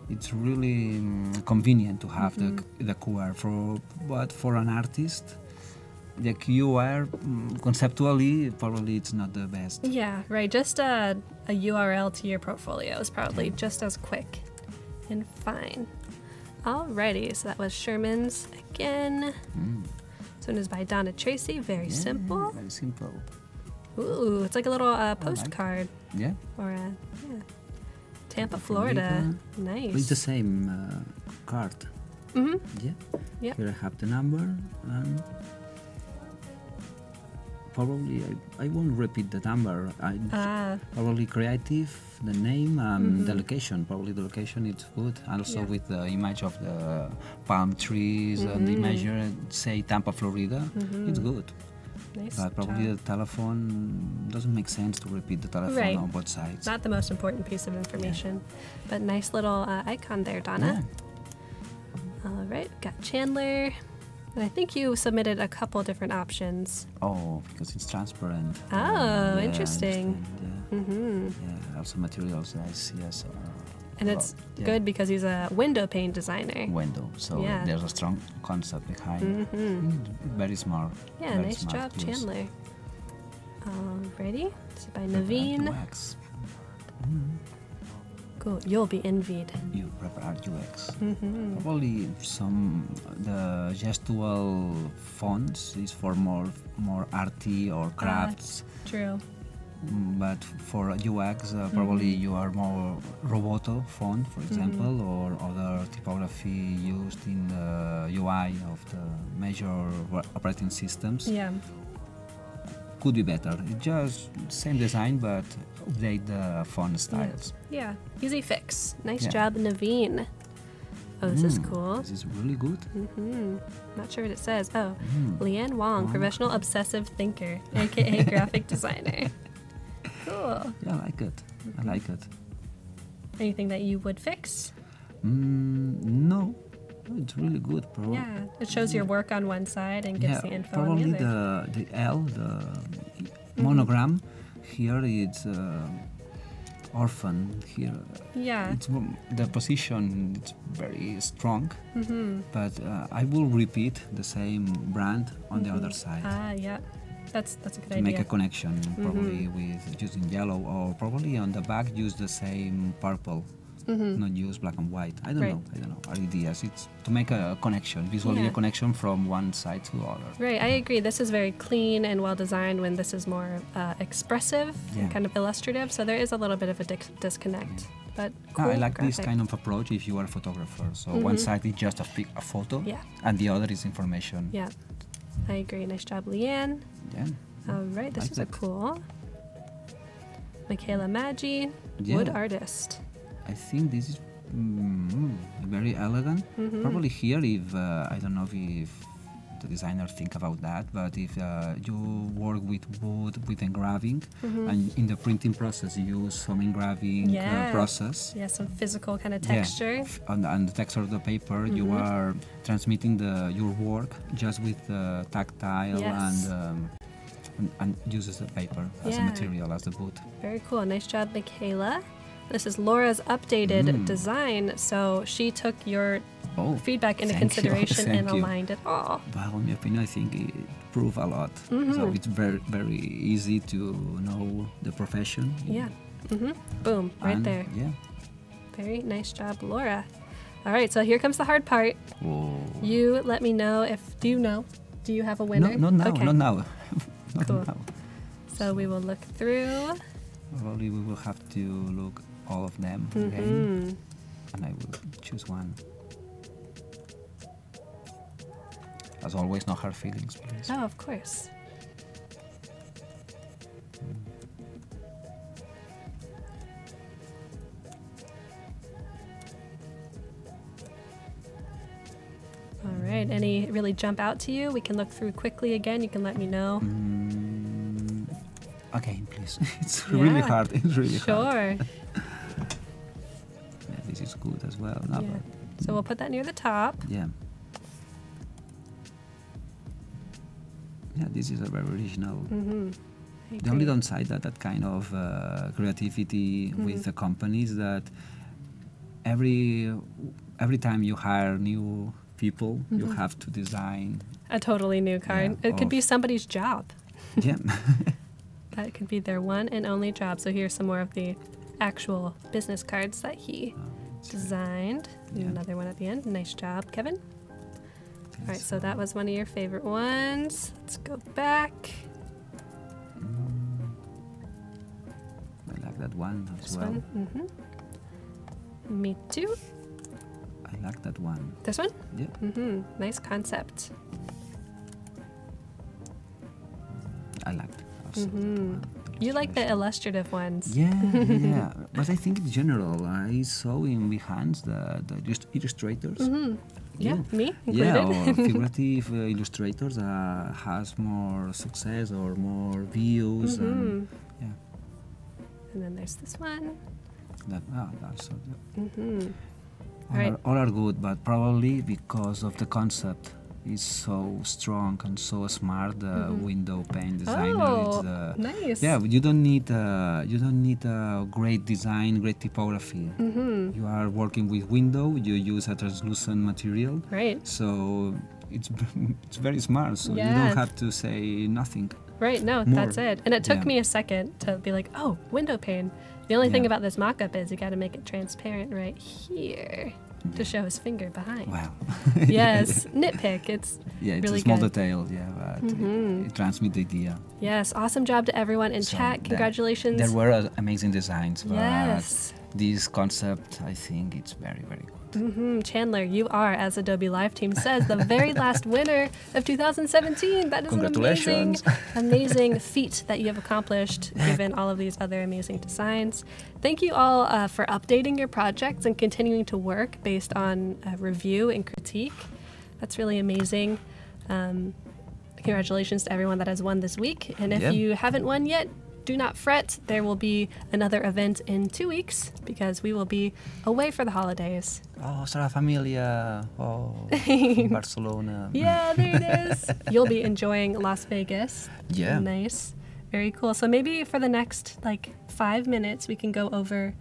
it's really convenient to have the QR but for an artist, the QR conceptually probably it's not the best. Yeah, right. Just a URL to your portfolio is probably just as quick and fine. Alrighty, so that was Sherman's again. This one is by Donna Tracy. Very simple. Very simple. Ooh, it's like a little postcard. Yeah. Or Tampa, Florida. Nice. It's the same card. Mm-hmm. Yeah. Yeah. Here I have the number, and probably I won't repeat the number. Probably creative, the name, and the location. Probably the location is good. Also with the image of the palm trees and the image, say Tampa, Florida, it's good. Nice But probably job. the telephone doesn't make sense to repeat the telephone on both sides. Not the most important piece of information, but nice little icon there, Donna. All right, got Chandler. And I think you submitted a couple different options. Oh, because it's transparent. Oh, interesting. Yeah, also materials I see as and it's good because he's a window pane designer. Window, so there's a strong concept behind. Very smart. Yeah, very nice smart job, use. Chandler. Alrighty, so by Naveen. UX. Cool, you'll be envied. You prepare UX. Probably the gestual fonts is for more arty or crafts. True. But for UX, probably you are more Roboto font, for example, or other typography used in the UI of the major operating systems. Yeah. Could be better. It's just same design, but update the font styles. Yeah, easy fix. Nice job, Naveen. Oh, this is cool. This is really good. Not sure what it says. Oh, Leanne Wong, professional obsessive thinker, aka graphic designer. Cool. Yeah, I like it. I like it. Anything that you would fix? No, it's really good. Yeah, it shows your work on one side and gives the info on the other. Probably the L, the monogram, here it's orphan. Here, it's the position. It's very strong, but I will repeat the same brand on the other side. Yeah. That's a good to idea. make a connection, probably with using yellow, or probably on the back use the same purple, not use black and white. I don't know. Our ideas. It's to make a connection, visually a connection from one side to the other. Right, I agree. This is very clean and well designed when this is more expressive and kind of illustrative. So there is a little bit of a disconnect. But cool I like graphic. this kind of approach if you are a photographer. So one side is just a photo, and the other is information. Yeah, I agree. Nice job, Leanne. Yeah. All right, this is a cool. Michaela Maggi, wood artist. I think this is very elegant. Probably here, if I don't know if the designer think about that, but if you work with wood, with engraving, and in the printing process you use some engraving process. Yeah, some physical kind of texture. Yeah. On the texture of the paper, you are transmitting your work just with tactile and uses the paper as a material, as the wood. Very cool. Nice job, Michaela. This is Laura's updated design. So she took your feedback into consideration and aligned it all. Well, in my opinion, I think it proved a lot. So it's very, very easy to know the profession. Yeah. Boom, right there. Yeah. Very nice job, Laura. All right, so here comes the hard part. Whoa. You let me know if, do you have a winner? No, not now, okay. not now. Not Cool. now. So we will look through. Probably we will have to look all of them again, and I will choose one. As always, no hard feelings, please. Oh, of course. All right, any really jump out to you? We can look through quickly again. You can let me know. Again, please. It's really hard. It's really hard. Sure. Yeah, this is good as well. No, Yeah. So we'll put that near the top. Yeah. Yeah, this is a very original. The only downside that kind of creativity with the company is that every time you hire new people, you have to design A totally new card. Yeah, It could be somebody's job. yeah. That could be their one and only job. So here's some more of the actual business cards that he designed. Another one at the end. Nice job, Kevin. All right, so that was one of your favorite ones. Let's go back. I like that one as This well. one. Me too. I like that one. This one? Yeah, Nice concept. I liked also that one. You like the illustrative ones. Yeah, yeah. But I think in general, I saw in Behance the illustrators. Yeah, me included. Yeah, or figurative illustrators has more success or more views. And, yeah, And then there's this one. that also. Right. All are good, but probably because of the concept is so strong and so smart. The window pane designer. Oh, nice. Yeah, you don't need a great design, great typography. You are working with window. You use a translucent material. Right. So it's very smart. So you Yeah. don't have to say nothing. Right, no, More. that's it. And it took Yeah. me a second to be like, oh, window pane. The only thing Yeah. about this mock-up is you got to make it transparent right here to show his finger behind. Wow. Yes, nitpick. It's Yeah, it's really a small good. detail. Yeah, but it transmits the idea. Yes, awesome job to everyone in So chat. Congratulations. There were amazing designs, but Yes. this concept, I think, it's very, very good. Chandler, you are, as Adobe Live Team says, the very last winner of 2017. That is an amazing, Congratulations. amazing feat that you have accomplished, given all of these other amazing designs. Thank you all for updating your projects and continuing to work based on review and critique. That's really amazing. Congratulations to everyone that has won this week. And if Yeah. you haven't won yet, do not fret. There will be another event in 2 weeks because we will be away for the holidays. Oh, Sara Familia. Oh, Barcelona. Yeah, there it is. You'll be enjoying Las Vegas. Yeah. Nice. Very cool. So maybe for the next 5 minutes, we can go over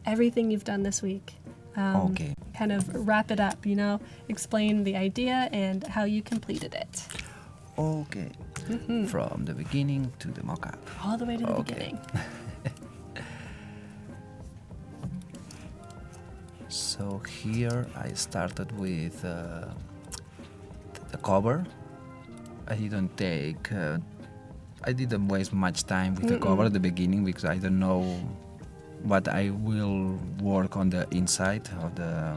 everything you've done this week. Okay. Kind of wrap it up, explain the idea and how you completed it. Okay. From the beginning to the mock-up. All the way to the Okay. beginning. So here I started with the cover. I didn't waste much time with the cover at the beginning because I don't know what I will work on the inside of the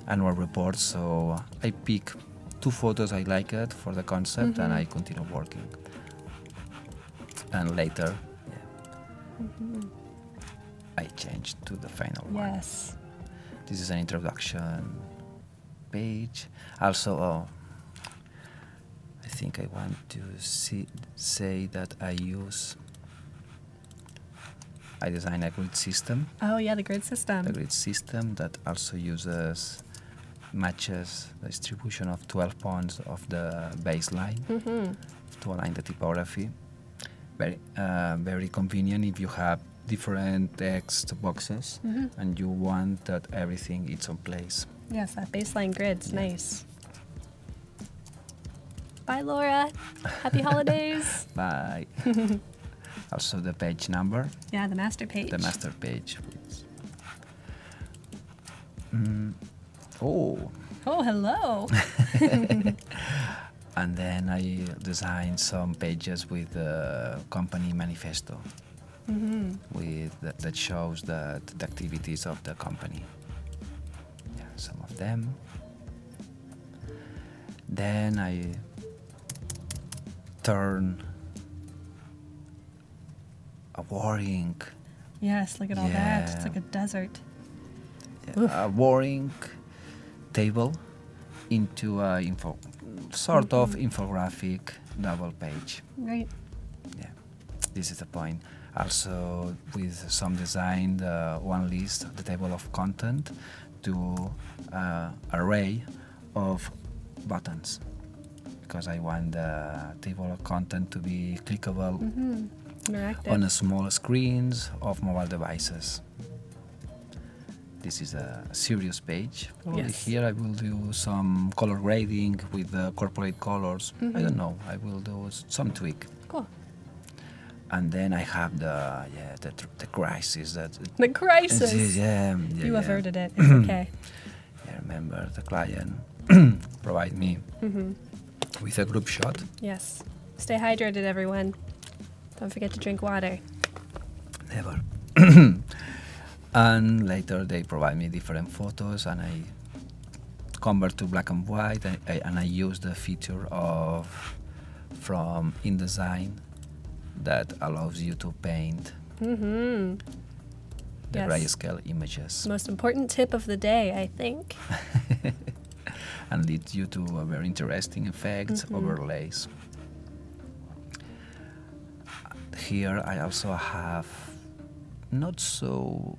annual report. So I pick 2 photos I like it for the concept and I continue working. And later, I changed to the final one. Yes. This is an introduction page. Also, I think I want to say that I design a grid system. Oh, yeah, the grid system. A grid system that also matches the distribution of 12 points of the baseline to align the typography. Very convenient if you have different text boxes and you want that everything is on place. Yes, that baseline grid's nice. Bye, Laura. Happy holidays. Bye. Also the page number, Yeah, the master page. the master page. Oh, Oh, hello. and then I designed some pages with the company manifesto, that shows the activities of the company. Yeah, some of them. Then I turn a warring, Yes, look at all that. It's Yeah. like a desert. a warring table into a sort of infographic double page. Right. Yeah, this is the point. Also, with some design, one list, the table of content, to array of buttons, because I want the table of content to be clickable Interactive. on a small screens of mobile devices. this is a serious page. Only Yes. here I will do some color grading with the corporate colors. I don't know. I will do some tweak. Cool. And then I have the crisis that The crisis. You yeah. averted it. It's okay. I remember the client provide me with a group shot. Yes. Stay hydrated, everyone. Don't forget to drink water. Never. And later they provide me different photos, and I convert to black and white, and I use the feature from InDesign that allows you to paint the Yes. grayscale images Most important tip of the day, I think. and leads you to a very interesting effects, overlays. Here I also have not so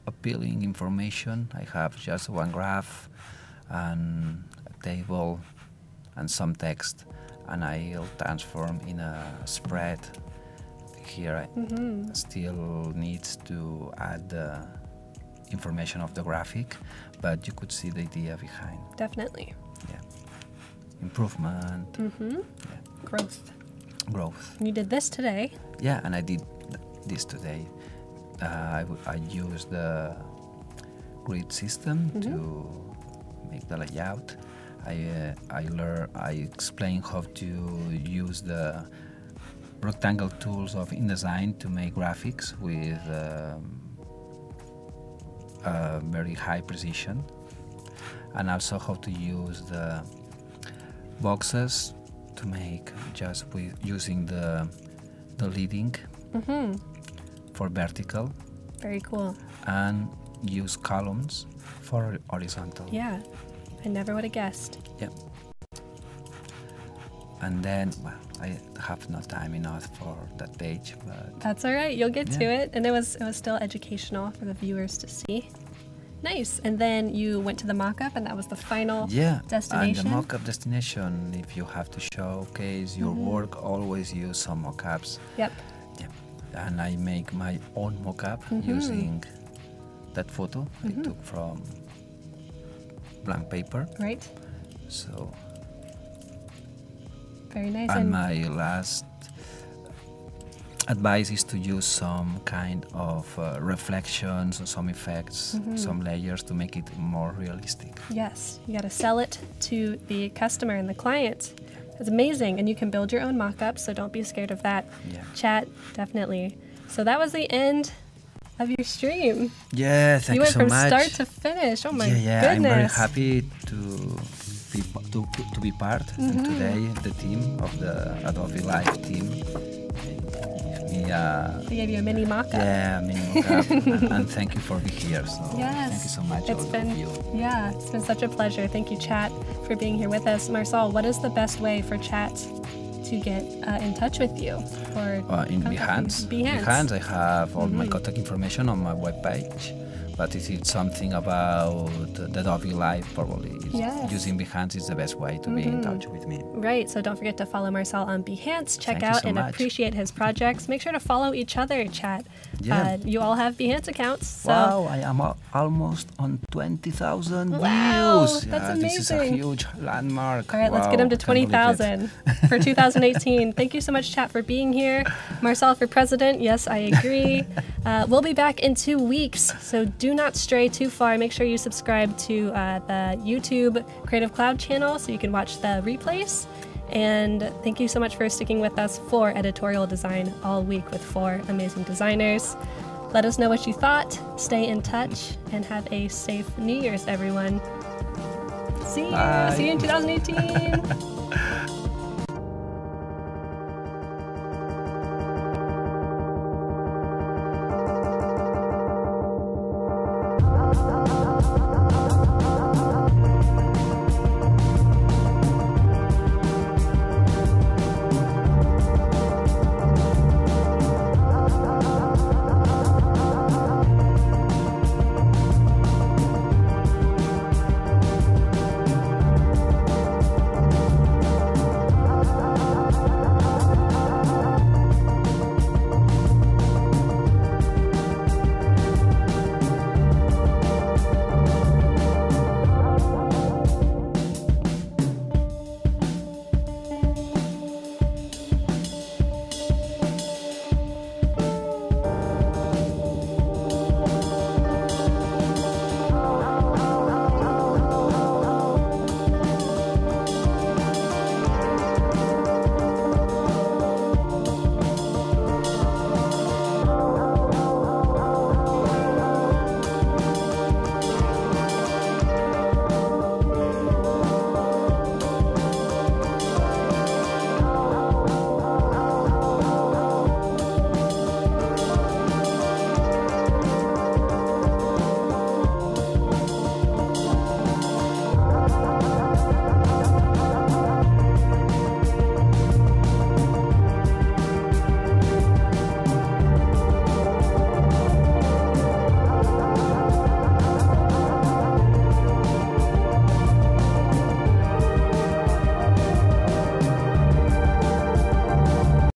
appealing information. I have just one graph and a table and some text, and I'll transform in a spread. Here I still needs to add the information of the graphic, but you could see the idea behind. Definitely. Yeah, improvement, Growth. growth. You did this today. Yeah, and I did this today. I used the grid system to make the layout. I explained how to use the rectangle tools of InDesign to make graphics with very high precision, and also how to use the boxes to make just with using the leading for vertical, Very cool. and use columns for horizontal. Yeah. I never would have guessed. Yep. And then, well, I have no time enough for that page, but That's all right. You'll get to Yeah. it. And it was still educational for the viewers to see. Nice. And then you went to the mock-up, and that was the final destination. And the mock-up destination, if you have to showcase your work, always use some mock-ups. Yep. Yeah. And I make my own mock-up using that photo I took from blank paper. Right. So, Very nice. and my last advice is to use some kind of reflections or some effects, some layers to make it more realistic. Yes, you got to sell it to the customer and the client. It's amazing, and you can build your own mock-ups, so don't be scared of that. Yeah. Chat, definitely. So that was the end of your stream. Yeah, thank You you went so from much. start to finish. Oh my yeah, goodness. I'm very happy to be part and today the team of the Adobe Live team gave me They gave you a mini mock-up. a mini mock-up and thank you for being here. So Yes. thank you so much, It's all been, of you. yeah, it's been such a pleasure. Thank you, Chat, for being here with us. Marçal, what is the best way for Chat to get in touch with you? Or In contact you? Behance, I have all my contact information on my webpage. But if it's something about the Adobe Live, probably Yes. using Behance is the best way to be in touch with me. Right, so don't forget to follow Marçal on Behance. Check Thank you out so and much. appreciate his projects. Make sure to follow each other, Chat. Yeah. You all have Behance accounts. So Wow, I am almost on 20,000 Wow, views. that's This is a amazing. huge landmark. all right, let's get him to Wow, I can't believe 20,000 for 2018. Thank you so much, Chat, for being here. Marçal for president. Yes, I agree. We'll be back in 2 weeks, so do not stray too far. Make sure you subscribe to the YouTube Creative Cloud channel so you can watch the replays. And thank you so much for sticking with us for editorial design all week with 4 amazing designers. Let us know what you thought. Stay in touch and have a safe New Year's, everyone. See you. Bye. See you in 2018.